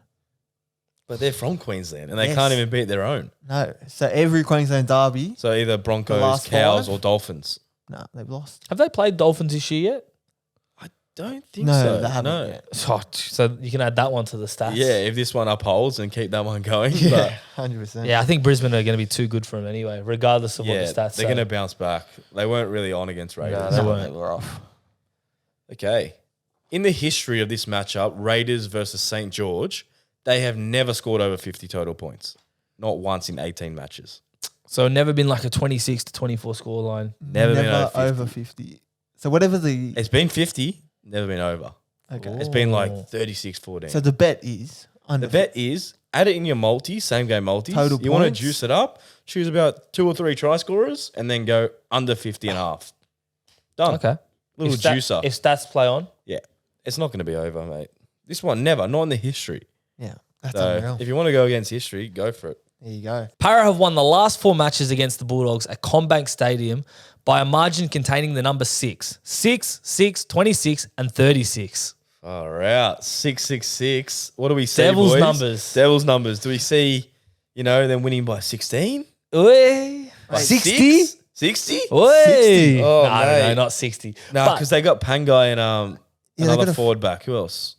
but they're from Queensland and they Yes. can't even beat their own. No. So every Queensland derby, So either Broncos, last Cows, 5? or Dolphins. no, they've lost. Have they played Dolphins this year yet? I don't think No, so. they haven't No. yet. Oh, so you can add that one to the stats. Yeah, if this one upholds and keep that one going. Yeah, 100%. Yeah, I think Brisbane are going to be too good for him anyway, regardless of But yeah, what the stats they're say. going to bounce back. They weren't really on against Raiders. No, No, they weren't. they were off. Okay. In the history of this matchup, Raiders versus St. George, they have never scored over 50 total points. Not once in 18 matches. So never been like a 26 to 24 scoreline. Never been over 50. over 50. So whatever the It's been 50, never been over. okay. It's been like Oh. 36-14. So the bet is under the bet is add it in your multi, same game multis. Total you want to points? juice it up, choose about 2 or 3 try scorers, and then go under 50 and a half. Done. Okay. Little If juicer. If stats play on, Yeah. It's not going to be over, mate. This one, never. Not in the history. Yeah, that's So unreal. if you want to go against history, go for it. There you go. Para have won the last 4 matches against the Bulldogs at CommBank Stadium by a margin containing the number 6. 6, 6, 26, and 36. All right. 666. What do we see, Devil's boys? numbers. Devil's numbers. Do we see, them winning by 16? Oi. By 60? 6? 60? Oi. 60? Oh, no, mate. not 60. No, But because they got Pangai and Yeah, they got another a- forward back. Who else?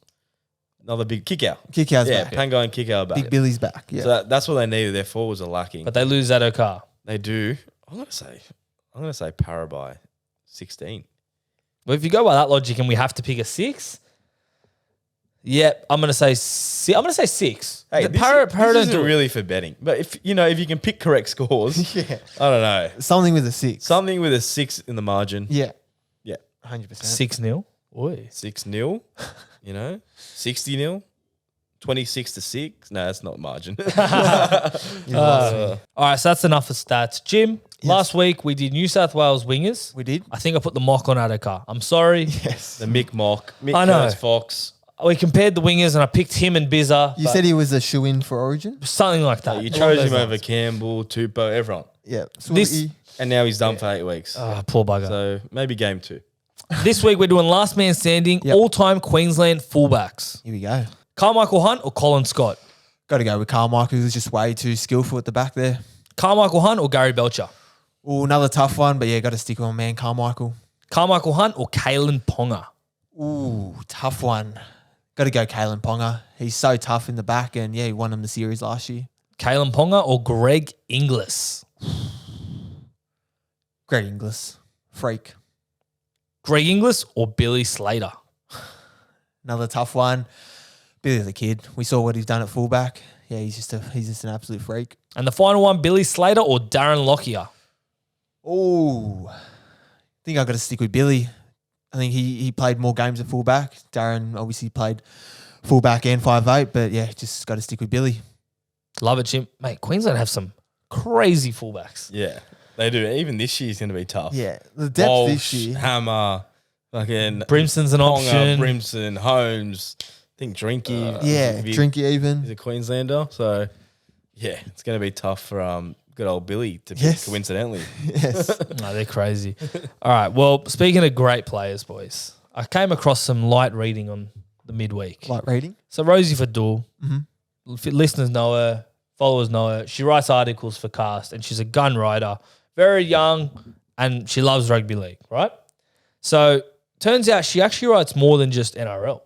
Another big kick out. Kick out's Yeah, back. Pangai and kick out back. Big Billy's back. Yeah. So that's what they needed. Their forwards are lacking. they lose that Okar. They do. I'm gonna say Para by 16. Well, if you go by that logic and we have to pick a 6, yep, I'm gonna say 6. Hey, The this, Para this don't isn't do it. really for betting. But if you can pick correct scores, Yeah. I don't know. Something with a 6. Something with a 6 in the margin. Yeah. Yeah. 100%. 6-0. Oi. 6-0, 60-0, 26-6. No, that's not margin. All right, so that's enough for stats. Jim, last week we did New South Wales wingers. We did. I think I put the mock on Adokar. I'm sorry. Yes. The Mick Mock, Mick I know. Curtis Fox. We compared the wingers and I picked him and Bizza. You but said he was a shoe-in for Origin? something like that. You Along chose those him over lines. Campbell, Tupou, everyone. Yeah. This- And now he's done for 8 weeks. Poor bugger. So maybe game 2. This week we're doing last man standing, Yep. all-time Queensland fullbacks. Here we go. Carmichael Hunt or Colin Scott? Got to go with Carmichael, who's just way too skillful at the back there. Carmichael Hunt or Gary Belcher? Oh, another tough one, but yeah, got to stick with my man Carmichael. Carmichael Hunt or Kalen Ponga? Ooh, tough one. Got to go Kalen Ponga. He's so tough in the back, and yeah, he won him the series last year. Kalen Ponga or Greg Inglis? Great Inglis. Freak. Greg Inglis or Billy Slater? Another tough one. Billy the kid. We saw what he's done at fullback. Yeah, he's just an absolute freak. And the final one, Billy Slater or Darren Lockyer? Oh, I think I got to stick with Billy. I think he played more games at fullback. Darren obviously played fullback and 5'8", but yeah, just got to stick with Billy. Love it, Jim. Mate, Queensland have some crazy fullbacks. Yeah, they do. Even this year's going to be tough. Yeah, the depth Walsh, this year. Hammer, fucking Brimson's an Ponga, option. Brimson, Holmes. I think Drinky. Yeah, Drinky He's even. a Queenslander. So, yeah, it's going to be tough for good old Billy to pick, Yes. coincidentally. Yes. No, they're crazy. All right. Well, speaking of great players, boys, I came across some light reading on the midweek. Light rating. So Rosie Fadul, listeners know her, followers know her. She writes articles for Cast, and she's a gun writer, very young, and she loves rugby league, right? So turns out she actually writes more than just NRL.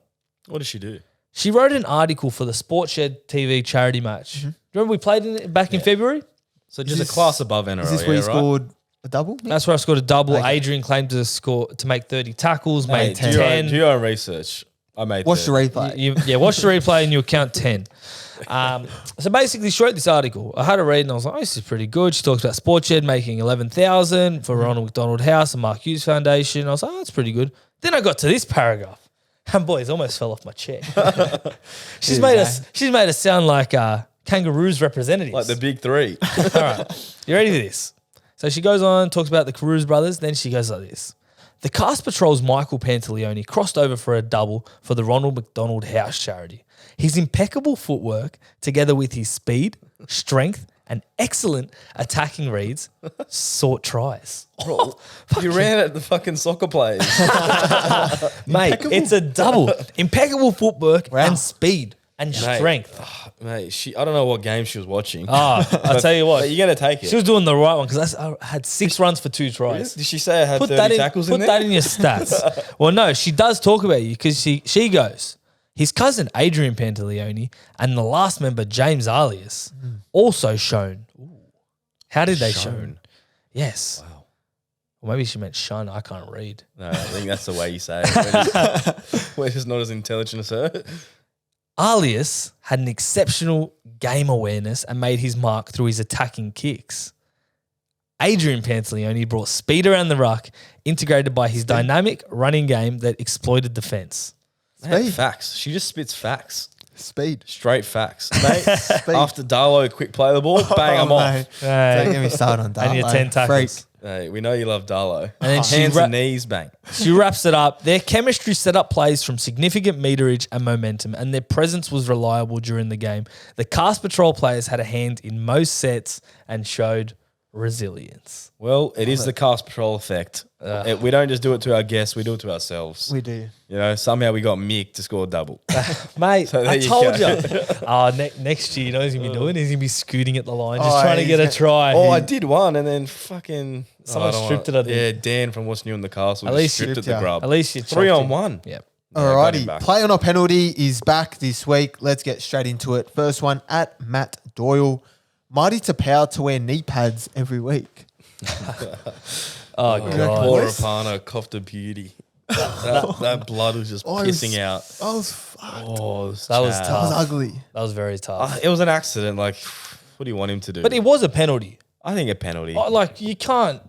What does she do? She wrote an article for the Sportshed TV charity match. Remember we played in it back in February? So just this- a class above NRL. Is this where you right? scored a double? That's where I scored a double. Okay. Adrian claimed to make 30 tackles, Hey, made do 10. your own research. I made Watch the 30. replay. Watch the replay and you'll count 10. So basically, she wrote this article. I had a read and I was like, oh, this is pretty good. She talks about Sportshed making $11,000 for Ronald McDonald House and Mark Hughes Foundation. I was like, oh, that's pretty good. Then I got to this paragraph. And boys, almost fell off my chair. She's made us sound like Kangaroos representatives. Like the big 3. All right. You ready for this? So she goes on, talks about the Carews brothers. Then she goes like this. The Cast Patrol's Michael Pantaleone crossed over for a double for the Ronald McDonald House charity. His impeccable footwork, together with his speed, strength, and excellent attacking reads, sought tries. You ran at the fucking soccer players. Mate, it's a double. Impeccable footwork and speed and strength. Mate, I don't know what game she was watching. I'll tell you what. But you're going to take it. She was doing the right one because I had 6 runs for 2 tries. Did she say I had Put 30 that tackles in. in Put there? that in your stats. Well, no, she does talk about you because she goes. His cousin Adrian Pantaleone and the last member James Alias also shown. Ooh. How did they shown? Yes. Wow. Or maybe she meant shun. I can't read. No, I think that's the way you say it. We're just not as intelligent as her. Alias had an exceptional game awareness and made his mark through his attacking kicks. Adrian Pantaleone brought speed around the ruck, integrated by his dynamic running game that exploited defense. Man, Speed. facts. She just spits facts. Speed. Straight facts. Mate, after Darlow quick play the ball, bang, I'm off. Mate. Don't get me started on that. And your 10 tackles. Hey, we know you love Darlo. And then she hands and knees, bang. She wraps it up. Their chemistry set up plays from significant meterage and momentum, and their presence was reliable during the game. The Cast Patrol players had a hand in most sets and showed resilience. Well, it is the Cast Patrol effect. We don't just do it to our guests, we do it to ourselves. We do. You know, somehow we got Mick to score a double. Mate, So there I you told go. you. Next year, you know what he's going to be doing? He's going to be scooting at the line, just trying to he's get a gonna- try. Oh, I did one, and then fucking Someone I don't stripped want- it, I think. Yeah, Dan from What's New in the Castle At just least stripped stripped at the ya. grub. At least you 3 chopped on him. 1. Yep. Yeah, got him Alrighty, back. play on a penalty is back this week. Let's get straight into it. First one at Matt Doyle. Mighty to power to wear knee pads every week. Oh, God. Poor Boys? Rapana coughed a beauty. that blood was just Oh, it was- pissing out. I was fucked. Oh, That was That was tough. ugly. That was very tough. It was an accident. Like, what do you want him to do? But it was a penalty. I think a penalty. Like, you can't.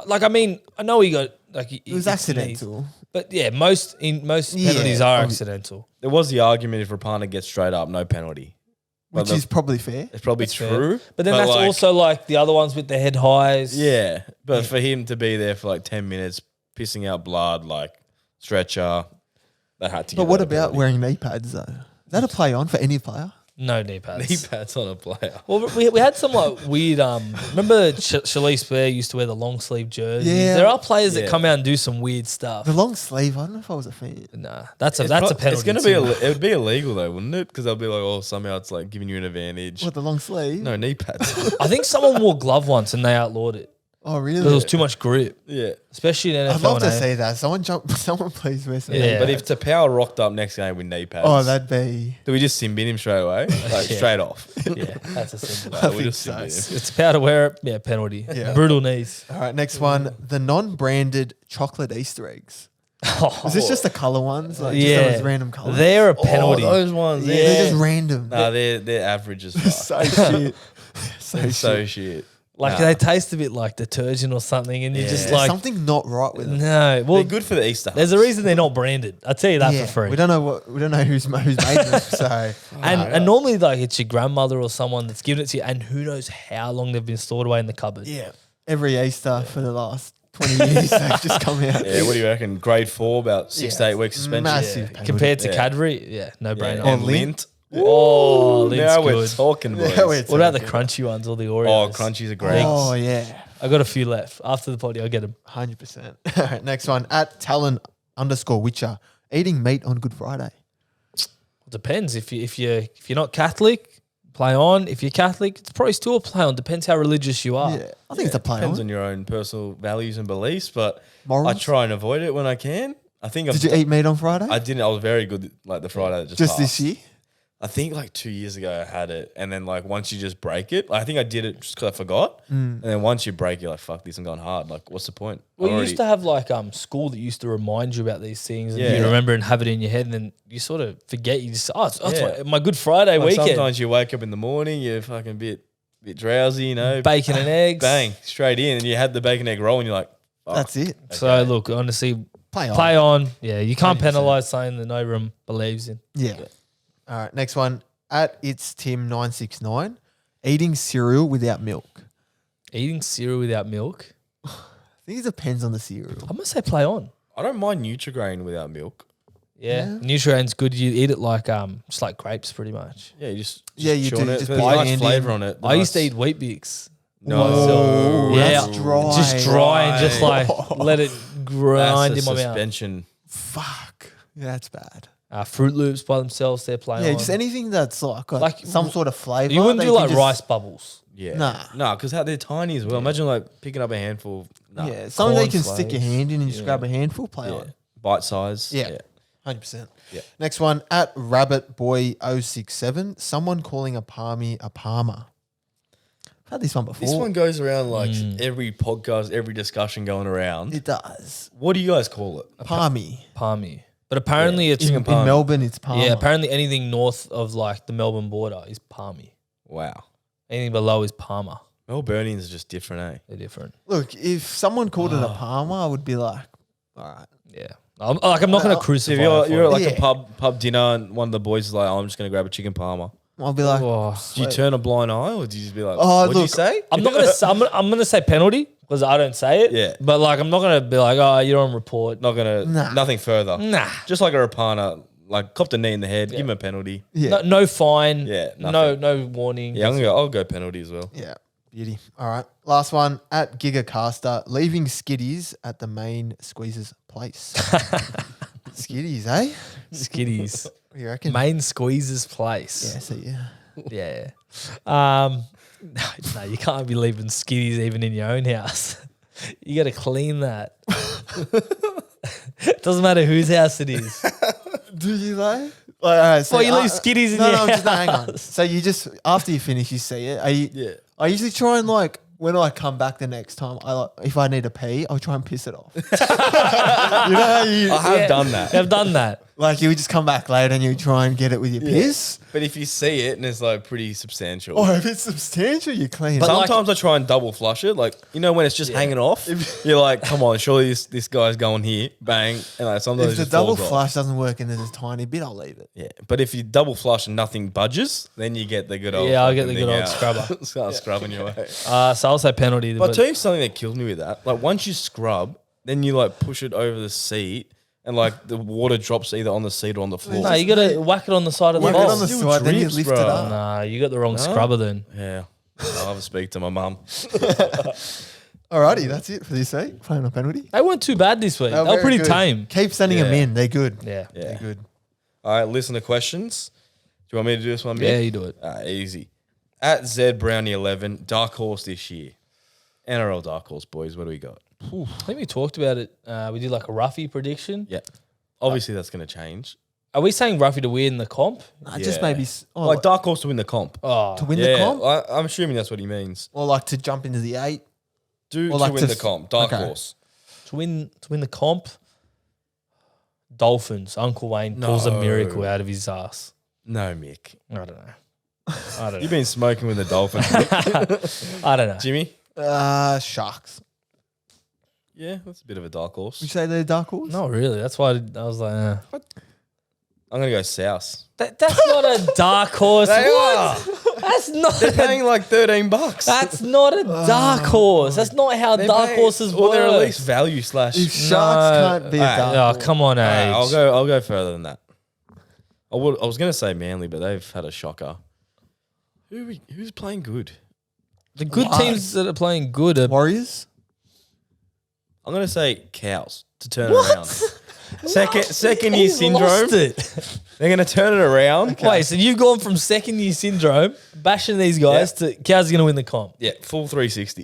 Like, I mean, I know he got. Like, It was accidental. But yeah, most penalties are accidental. There was the argument if Rapana gets straight up, no penalty. Which is probably fair. It's probably That's fair. true. But then that's like, also like the other ones with the head highs. Yeah, but for him to be there for like 10 minutes, pissing out blood, like stretcher, that had to get But what that about penalty. wearing knee pads though? Is that a play on for any player? No knee pads. knee pads on a player? Well, we had some like weird. Remember Shalice Bear used to wear the long sleeve jerseys. Yeah. There are players that Yeah. come out and do some weird stuff. The long sleeve, I don't know if I was a fan. Nah, that's a It's penalty. It's gonna be too. it would be illegal though, wouldn't it? Because they'll be like, oh, somehow it's like giving you an advantage. What, the long sleeve? No knee pads. I think someone wore glove once and they outlawed it Oh, really? because it was too much grip, yeah. especially in NFL. I'd love to and see that. Someone please wear some Yeah. knee But pads. if Tapau rocked up next game with knee pads, Oh, that'd be... do we just sin bin him straight away? Like Yeah. straight off. Yeah, that's a simple. I we think just so. sin bin him. It's about to wear it. Yeah, penalty. Yeah. Brutal knees. All right, next one. The non-branded chocolate Easter eggs. Is this just the colour ones? Like just Yeah. those random colours? They're a penalty. Oh, those ones. Yeah, Yeah. they're just random. Nah, they're average as fuck. so shit. They're so shit. Like Nah. they taste a bit like detergent or something, and you're Yeah. just There's like, something not right with it. no. Well, They're good for the Easter. there's a reason they're not branded. I'll tell you that Yeah, for free. we don't know who's made them. So And normally, like, it's your grandmother or someone that's given it to you, and who knows how long they've been stored away in the cupboard. yeah, every Easter for the last 20 years they've just come out. Yeah, what do you reckon? Grade 4, about 6 to Yeah. 8 weeks suspension. Massive penalty. Compared to Yeah. Cadbury, yeah, no Yeah. brainer. And Lint. Lint. Oh, Lint's Now we're good. talking, boys. Now we're What about the talking. crunchy ones or the Oreos? Oh, crunchies are great. Oh yeah, I got a few left. After the potty, I'll get them. 100%. All right, next one at Talon_Witcher. Eating meat on Good Friday. Depends. If you're not Catholic, play on. If you're Catholic, it's probably still a play on. Depends how religious you are. Yeah, I think it's a play Depends on. on your own personal values and beliefs, but Morals? I try and avoid it when I can. I think Did you eat meat on Friday? I didn't. I was very good like the Friday that just Just this passed. year? I think like 2 years ago I had it, and then like once you just break it, I think I did it just because I forgot, and then once you break, you're like, "Fuck this, I'm going hard." Like, what's the point? Well, I you already- used to have like school that used to remind you about these things, and Yeah. you remember and have it in your head, and then you sort of forget. You just it's Yeah. my Good Friday like weekend. sometimes you wake up in the morning, you're fucking bit drowsy, you know, Bacon and eggs. bang straight in, and you had the bacon egg roll, and you're like, "Fuck." That's it. So look, honestly, Play on. play on. Yeah, you can't 100%. penalise something that no room believes in. Yeah. All right, next one at It's Tim969. Eating cereal without milk. Eating cereal without milk. I think it depends on the cereal. I'm gonna say play on. I don't mind Nutri-Grain without milk. Yeah, Nutrient's good. You eat it like just like grapes, pretty much. Yeah, you just Yeah, you chew on do, it. just There's put a your nice hand flavour in. on it. I used to Nice- eat Wheat Bix. No, Oh, Yeah. that's dry. Just dry and just like let it grind that's in a my mouth. suspension. Fuck. Yeah, that's bad. Fruit Loops by themselves, they're playing. Yeah, on. just anything that's got Like, some sort of flavor. You wouldn't that do like can just- rice bubbles. Yeah, Nah. because they're tiny as well. Imagine like picking up a handful. Nah. Yeah, something that you can Cornflakes. stick your hand in and just grab a handful. Play Yeah. on. Bite size. Yeah. 100%. Yeah. Next one at RabbitBoy067. Someone calling a palmy a palmer. I've had this one before. This one goes around like every podcast, every discussion going around. It does. What do you guys call it? Palmy. Palmy. But apparently it's chicken In palmy. Melbourne, it's palmer. yeah, apparently anything north of like the Melbourne border is palmy. Wow. Anything below is palmer. Melburnians are just different, eh? They're different. Look, if someone called it a palmer, I would be like, all right. Yeah. I'm not going to So crucify if it you're, for you're it. at like Yeah. a pub dinner and one of the boys is like, oh, I'm just going to grab a chicken palmer. I'll be like, Oh. Do you turn a blind eye or do you just be like, Oh, what'd you look, say? I'm not going to say I'm going to say penalty, because I don't say it. Yeah. But like, I'm not gonna be like, oh, you're on report. Not gonna, nothing further. Nah. Just like a Rapana, like copped a knee in the head, give him a penalty. Yeah. No fine. Yeah, No warning. Yeah, I'll go penalty as well. Yeah. Beauty. All right. Last one at Gigacaster. Leaving skiddies at the main squeezers place. Skiddies, eh? Skiddies. What do you reckon? Main squeezes place. Yeah, see, yeah. Yeah. No, you can't be leaving skiddies even in your own house. You got to clean that. Doesn't matter whose house it is. Do you though? Like, all right, so You leave skiddies in your house. hang on. So you just, after you finish, you see it. Yeah. I usually try and like, when I come back the next time, if I need to pee, I'll try and piss it off. You know how you, I have done that. I've done that. like you would just come back later and you try and get it with your piss. But if you see it and it's like pretty substantial. Or if it's substantial, you clean it. Sometimes I try and double flush it. Like, you know, when it's just hanging off, you're like, come on, surely this guy's going here. Bang. And like sometimes If it the just double falls off. flush doesn't work and there's a tiny bit, I'll leave it. Yeah. But if you double flush and nothing budges, then you get the good old. Yeah, I'll get fucking the good thing old out. scrubber. Start scrubbing your way. So I'll say penalty. But I'll tell you something that kills me with that. Like, once you scrub, then you like push it over the seat and like the water drops either on the seat or on the floor. No, you got to whack it on the side of the Whack it bowl. on the Still side, then you drips, lift bro. it up. Nah, you got the wrong scrubber then. Yeah. I'll have to speak to my mum. Alrighty, that's it for this week. Playing a penalty. They weren't too bad this week. They were very pretty good. tame. Keep sending them Yeah. in. They're good. Yeah. Yeah. They're good. All right, listen to questions. Do you want me to do this one, Mick? Yeah, you do it. Easy. At Z Brownie 11, dark horse this year. NRL dark horse, boys. What do we got? I think we talked about it. We did like a roughie prediction. Yeah. Obviously, that's going to change. Are we saying roughie to win the comp? Just Yeah. maybe Like dark horse to win the comp. Oh, to win yeah, the comp, I'm assuming that's what he means. or like to jump into the 8. Do Or like to win to the f- comp. Dark okay. horse. to win the comp. Dolphins. Uncle Wayne pulls a No. miracle out of his ass. No, Mick. I don't know. You've been smoking with the Dolphins, Mick. I don't know. Jimmy? Sharks. Yeah, that's a bit of a dark horse. Would you say they're dark horse? Not really. That's why I was like, I'm going to go South. that's not a dark horse. They What? are. That's not. They're paying like $13. That's not a dark horse. That's not how They're dark paying- horses Or work. they're at least value slash. If sharks No. can't be a dark Oh, horse. come on, Age. I'll go further than that. I was going to say Manly, but they've had a shocker. Who's playing good? The good teams that are playing good are Warriors? I'm going to say Cows to turn it around. Second year syndrome. lost it. They're going to turn it around. Wait, so you've gone from second year syndrome, bashing these guys, to Cows are going to win the comp. Yeah, full 360.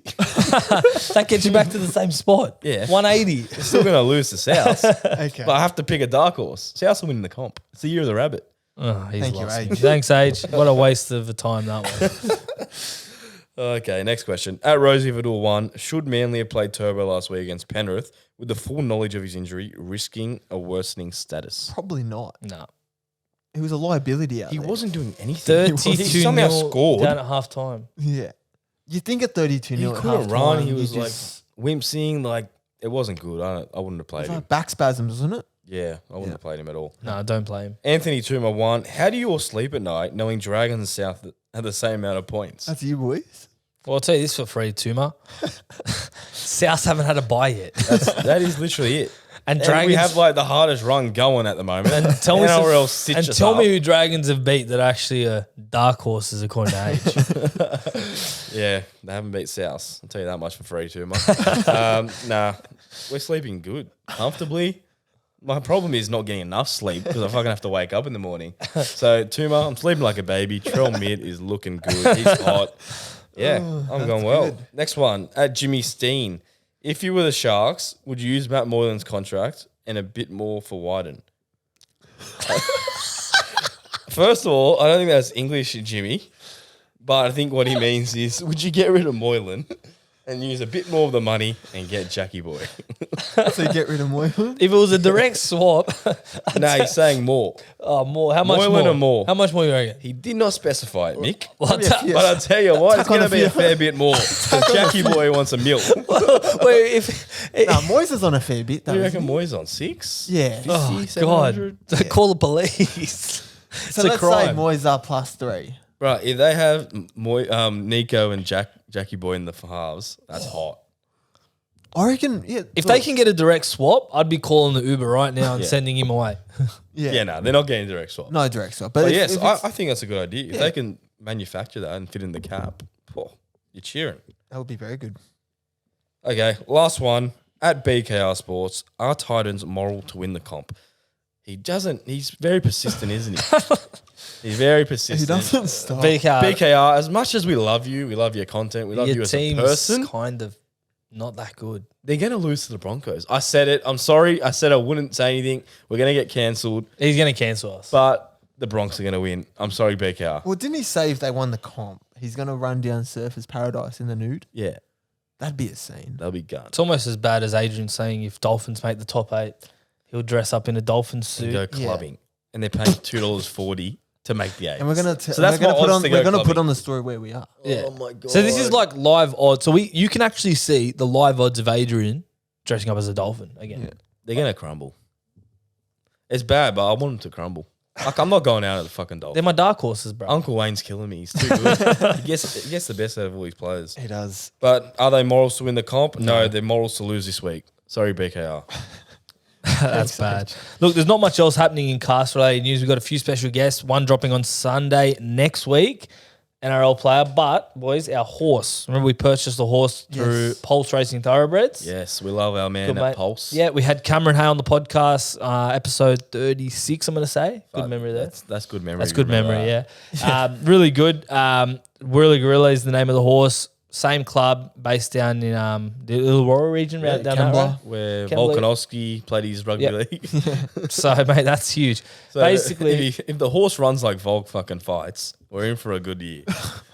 That gets you back to the same spot. Yeah. 180. They're still going to lose to South. Okay. But I have to pick a dark horse. South will win the comp. It's the year of the rabbit. Oh, he's Thank you, lost. Age. Thanks, Age. What a waste of a time that was. Okay, next question. At Rosie Vidal 1, should Manly have played Turbo last week against Penrith with the full knowledge of his injury, risking a worsening status? Probably not. No. It was a liability out He there. wasn't doing anything. 32 He somehow scored. down at half time. Yeah. You think at 32 He nil at couldn't half run. time, He you was like just- wimpsing. Like, it wasn't good. I wouldn't have played it was him. like back spasms, wasn't it? Yeah, I wouldn't have played him at all. No, don't play him. Anthony Tuma 1, how do you all sleep at night knowing Dragons and South had the same amount of points? That's you boys. Well, I'll tell you this for free, Tuma. South haven't had a bye yet. That is literally it. And And Dragons we have like the hardest run going at the moment. And tell me some- NRL stitch and us tell up. me who Dragons have beat that actually are dark horses according to Age. Yeah, they haven't beat South. I'll tell you that much for free too, mate. Nah, we're sleeping good, comfortably. My problem is not getting enough sleep because I fucking have to wake up in the morning. So, Tuma, I'm sleeping like a baby. Trell Mid is looking good. He's hot. Yeah, I'm going well. good. Next one, at Jimmy Steen. If you were the Sharks, would you use Matt Moylan's contract and a bit more for Wyden? First of all, I don't think that's English, Jimmy. But I think what he means is, would you get rid of Moylan and use a bit more of the money and get Jackie Boy? So you get rid of Moylan. If it was a direct swap, No, he's saying more. more. How much Moylan more? or more? How much more you reckon? He did not specify it, Mick. Well, Yeah. But I'll tell you what, it's Tuck on going to a be a few. fair bit more. Because Jackie Boy wants a mil. wait, if Nah, Moyes is on a fair bit, though. Do you isn't reckon he? Moyes on 6? Yeah. 50, oh god, 700? call the police. So it's a let's say crime. Moyes are +3. Right, if they have Nico and Jackie Boy in the halves, that's hot. I reckon, yeah. If they can get a direct swap, I'd be calling the Uber right now and Yeah. sending him away. Yeah, no, they're not getting direct swap. no direct swap. But But yes, if I it's- think that's a good idea. If they can manufacture that and fit in the cap, you're cheering. that would be very good. Okay, last one. At BKR Sports, are Titans moral to win the comp? He's very persistent, isn't he? He's very persistent. He doesn't stop. BKR, as much as we love you, we love your content, we love Your you as a team's person, kind of not that good. they're going to lose to the Broncos. I said it. I'm sorry. I said I wouldn't say anything. We're going to get cancelled, He's going to cancel us. but the Broncos are going to win. I'm sorry, BKR. Well, didn't he say if they won the comp, he's going to run down Surfers Paradise in the nude? Yeah, That'd be a scene. they'll be gone. It's almost as bad as Adrian saying if Dolphins make the top 8, he'll dress up in a Dolphins suit. Go clubbing. And they're paying $2.40 to make the 8. And we're gonna So that's we're gonna my put odds on to we're go gonna put clubbing. on the story where we are. Yeah. Oh my God. So this is like live odds. So you can actually see the live odds of Adrian dressing up as a dolphin again. Yeah. They're going to crumble. It's bad, but I want them to crumble. Like, I'm not going out of the fucking Dolphins. They're my dark horses, bro. Uncle Wayne's killing me. He's too good. he gets the best out of all his players. He does. But are they morals to win the comp? No, they're morals to lose this week. Sorry, BKR. That's bad. Look, there's not much else happening in cast related news. We've got a few special guests, one dropping on Sunday next week, NRL player. But, boys, our horse. Remember we purchased the horse through Yes. Pulse Racing Thoroughbreds? Yes, we love our man Good, at mate. Pulse. Yeah, we had Cameron Hay on the podcast, episode 36, I'm going to say. Good But memory there. That's good memory. That's good Remember memory, that. yeah. Really good. Whirly Gorilla is the name of the horse. Same club based down in the Illawarra region, down that Kembla. way. Where Kembla. Volkanovski played his rugby Yep. league. So, mate, that's huge. So Basically, if the horse runs like Volk fucking fights, we're in for a good year.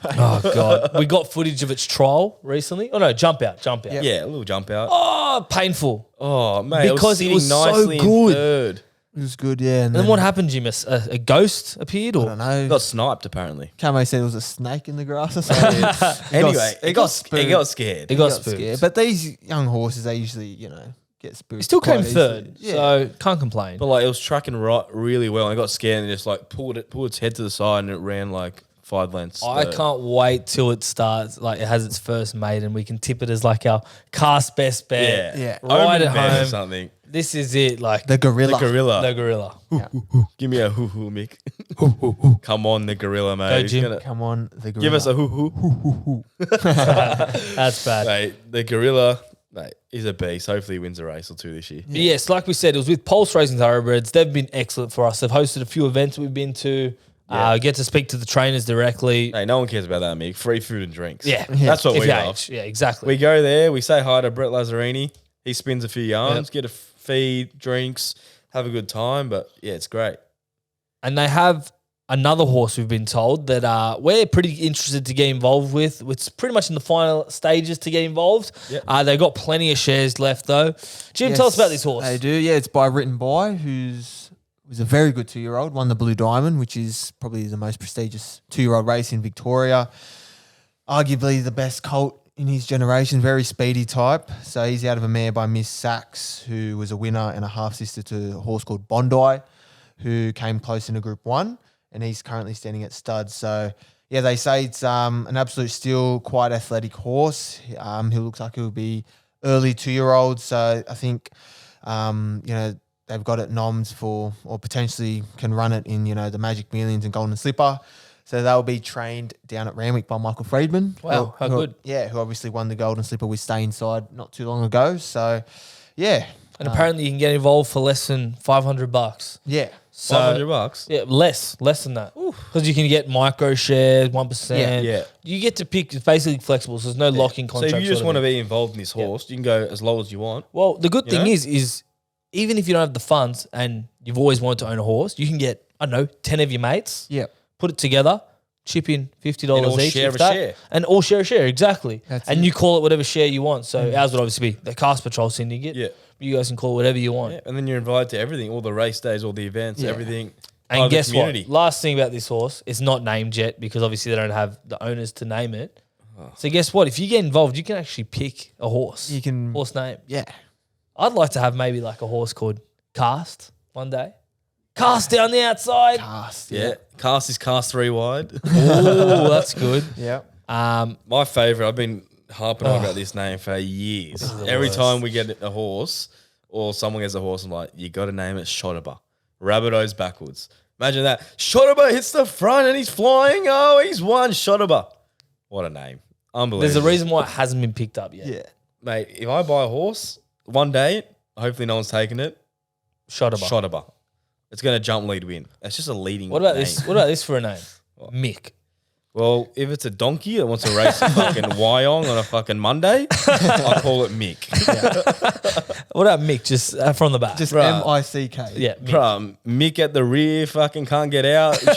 oh, God. We got footage of its trial recently. Oh, no, jump out. Yeah, a little jump out. Oh, painful. Oh, mate, Because it it was was sitting so nicely in good. third. It was good, yeah. And then what happened, Jim? A ghost appeared? I Or don't know. Got sniped apparently. Camo said it was a snake in the grass or something. Anyway, it got spooked. He got scared. It got spooked. scared. But these young horses, they usually, get spooked. It still came quite easily. third, Yeah. so can't complain. But like it was tracking really well, and it got scared and just like pulled its head to the side, and it ran like 5 lengths. I can't wait till it starts, like it has its first mate, and we can tip it as like our cast best bet. Yeah, Yeah. Right Omen at bet or home. something. This is it, like The gorilla. The gorilla. the gorilla. Give me a hoo hoo, Mick. Come on, the gorilla, mate. Go, He's Jim. gonna- Come on, the gorilla. Give us a hoo hoo. That's bad. Mate, the gorilla, mate, is a beast. Hopefully he wins a race or two this year. But yes, like we said, it was with Pulse Racing Thoroughbreds. They've been excellent for us. They've hosted a few events we've been to. Get to speak to the trainers directly. Hey, no one cares about that, Mick. Free food and drinks. Yeah, That's what if we you love. age. Yeah, exactly. We go there, we say hi to Brett Lazzarini. He spins a few yarns, get a feed, drinks, have a good time. But yeah, it's great. And they have another horse we've been told that we're pretty interested to get involved with. It's pretty much in the final stages to get involved. Yep. They've got plenty of shares left though. Jim, tell us about this horse. They do, yeah. It's by Written By, was a very good 2-year-old, won the Blue Diamond, which is probably the most prestigious 2-year-old race in Victoria. Arguably the best colt in his generation, very speedy type. So he's out of a mare by Miss Sachs, who was a winner and a half-sister to a horse called Bondi, who came close into Group 1, and he's currently standing at stud. So, yeah, they say it's an absolute steal, quite athletic horse. He looks like he'll be early 2-year-old. So I think, they've got it noms for, or potentially can run it in, the Magic Millions and Golden Slipper. So they'll be trained down at Randwick by Michael Friedman. Wow, how good. Yeah, who obviously won the Golden Slipper with Stay Inside not too long ago. So, yeah. And apparently you can get involved for less than $500. Yeah. So, $500. Yeah, less than that. Because you can get micro shares, 1%. Yeah. You get to pick, it's basically flexible, so there's no locking So contract. if you just sort of want to thing. be involved in this horse, you can go as low as you want. Well, the good You thing know? is even if you don't have the funds and you've always wanted to own a horse, you can get, 10 of your mates, Yeah. put it together, chip in $50 And all each. share if a that, share. And all share a share, exactly. That's and it. you call it whatever share you want. So ours would obviously be the Cast Patrol Syndicate. Yeah. You guys can call it whatever you want. Yeah. And then you're invited to everything, all the race days, all the events, Yeah. everything. And Part of the guess community. what? Last thing about this horse, it's not named yet because obviously they don't have the owners to name it. So guess what? If you get involved, you can actually pick a horse. You can. Horse name. Yeah. I'd like to have maybe like a horse called Cast one day. Cast down the outside. Cast. Yeah. Cast is cast 3 wide. Oh, that's good. Yeah. My favourite, I've been harping on about this name for years. Every time we get a horse or someone gets a horse, I'm like, you got to name it Shotaba. Rabbitohs backwards. Imagine that. Shotaba hits the front and he's flying. Oh, he's won. Shotaba. What a name. Unbelievable. There's a reason why it hasn't been picked up yet. Yeah. Mate, if I buy a horse one day, hopefully no one's taking it. Shotaba. It's going to jump lead win. It's just a leading What about name. this? What about this for a name? Mick. Well, if it's a donkey that wants to race a fucking Wyong on a fucking Monday, I'll call it Mick. What about Mick? Just from the back. Just Bruh. M-I-C-K. yeah, Mick. Bruh, Mick at the rear fucking can't get out. Shit.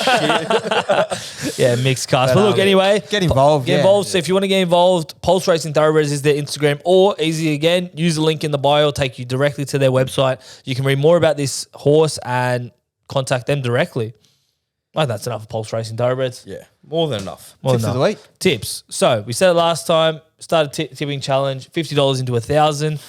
Yeah, Mick's cast. But look, anyway. Get involved. Get involved. So if you want to get involved, Pulse Racing Thoroughbreds is their Instagram, or easy again, use the link in the bio, take you directly to their website. You can read more about this horse and contact them directly. Oh, that's enough of Pulse Racing Thoroughbreds. Yeah, more than enough. More Tips than of the enough. week. Tips. So we said it last time, started tipping challenge, $50 into 1,000.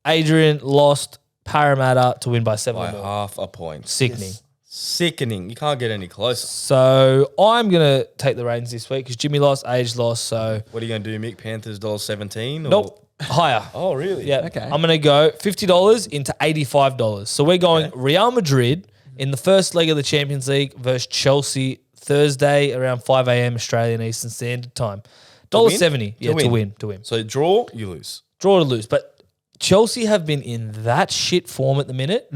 Adrian lost Parramatta to win by 7 By more. half a point. Sickening. Sickening. You can't get any closer. So I'm going to take the reins this week because Jimmy lost, Age lost. So What are you going to do, Mick? Panthers $1.17? nope, higher. Oh, really? Yeah. Okay. I'm going to go $50 into $85. So we're going Real Madrid in the first leg of the Champions League versus Chelsea Thursday around 5 a.m. Australian Eastern Standard Time. $1.70. Yeah, to win. So draw, you lose. Draw to lose. But Chelsea have been in that shit form at the minute.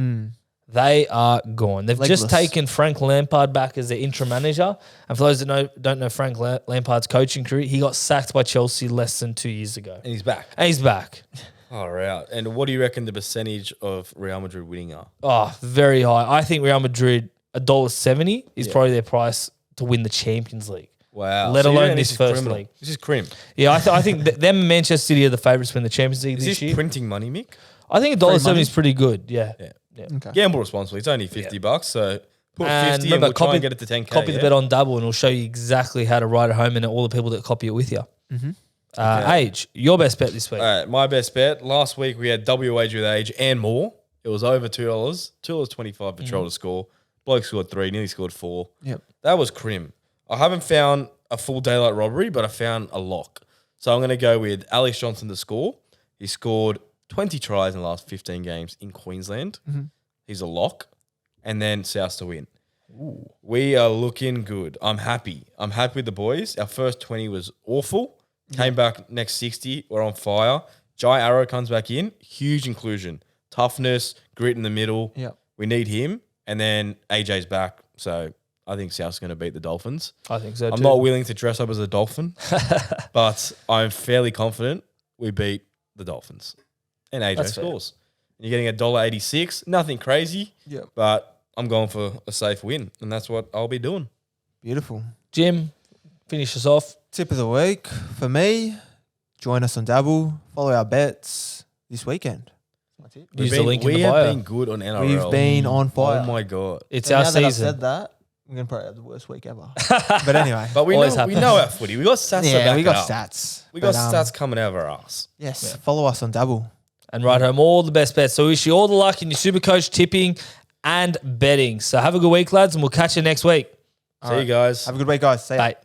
They are gone. They've just Legless. taken Frank Lampard back as their interim manager. And for those that don't know Frank Lampard's coaching career, he got sacked by Chelsea less than 2 years ago. And he's back. And he's back. All right. And what do you reckon the percentage of Real Madrid winning are? Oh, very high. I think Real Madrid, $1.70 is probably their price to win the Champions League. Wow. Let So you alone reckon this is first criminal. league. This is crim. Yeah, I think them and Manchester City are the favourites to win the Champions League Is this this year. printing money, Mick? I think $1.70 is pretty good. Yeah. Okay. Gamble responsibly. It's only $50, so put 50 and remember, we'll try and get it to 10K. Copy the yeah? bet on Dabble and it'll show you exactly how to write it home and all the people that copy it with you. Age, your best bet this week. All right, my best bet. Last week we had W Age with Age and more. It was over $2. $2.25 Patrol to score. Bloke scored 3, nearly scored 4. Yep. That was crim. I haven't found a full daylight robbery, but I found a lock. So I'm going to go with Alex Johnson to score. He scored 20 tries in the last 15 games in Queensland. He's a lock. And then South to win. We are looking good. I'm happy. I'm happy with the boys. Our first 20 was awful. Came back next 60. We're on fire. Jai Arrow comes back in. Huge inclusion. Toughness, grit in the middle. Yep. We need him. And then AJ's back. So I think South's going to beat the Dolphins. I think so too. I'm not willing to dress up as a Dolphin, but I'm fairly confident we beat the Dolphins. And AJ That's fair. scores. You're getting $1.86. Nothing crazy. Yep. But I'm going for a safe win. And that's what I'll be doing. Beautiful. Jim, finish us off. Tip of the week for me, join us on Dabble. Follow our bets this weekend. That's it. Use the link in we the have bio. been good on NRL. We've been on fire. Oh my God. It's So our now that I've season. said that, I'm going to probably have the worst week ever. But anyway. But we Always know, happens. our footy. We got stats to yeah, back we it got up. stats. We got But, stats coming out of our ass. Yes, follow us on Dabble. And write home all the best bets. So wish you all the luck in your SuperCoach tipping and betting. So have a good week, lads, and we'll catch you next week. See you guys. Have a good week, guys. See ya. Bye.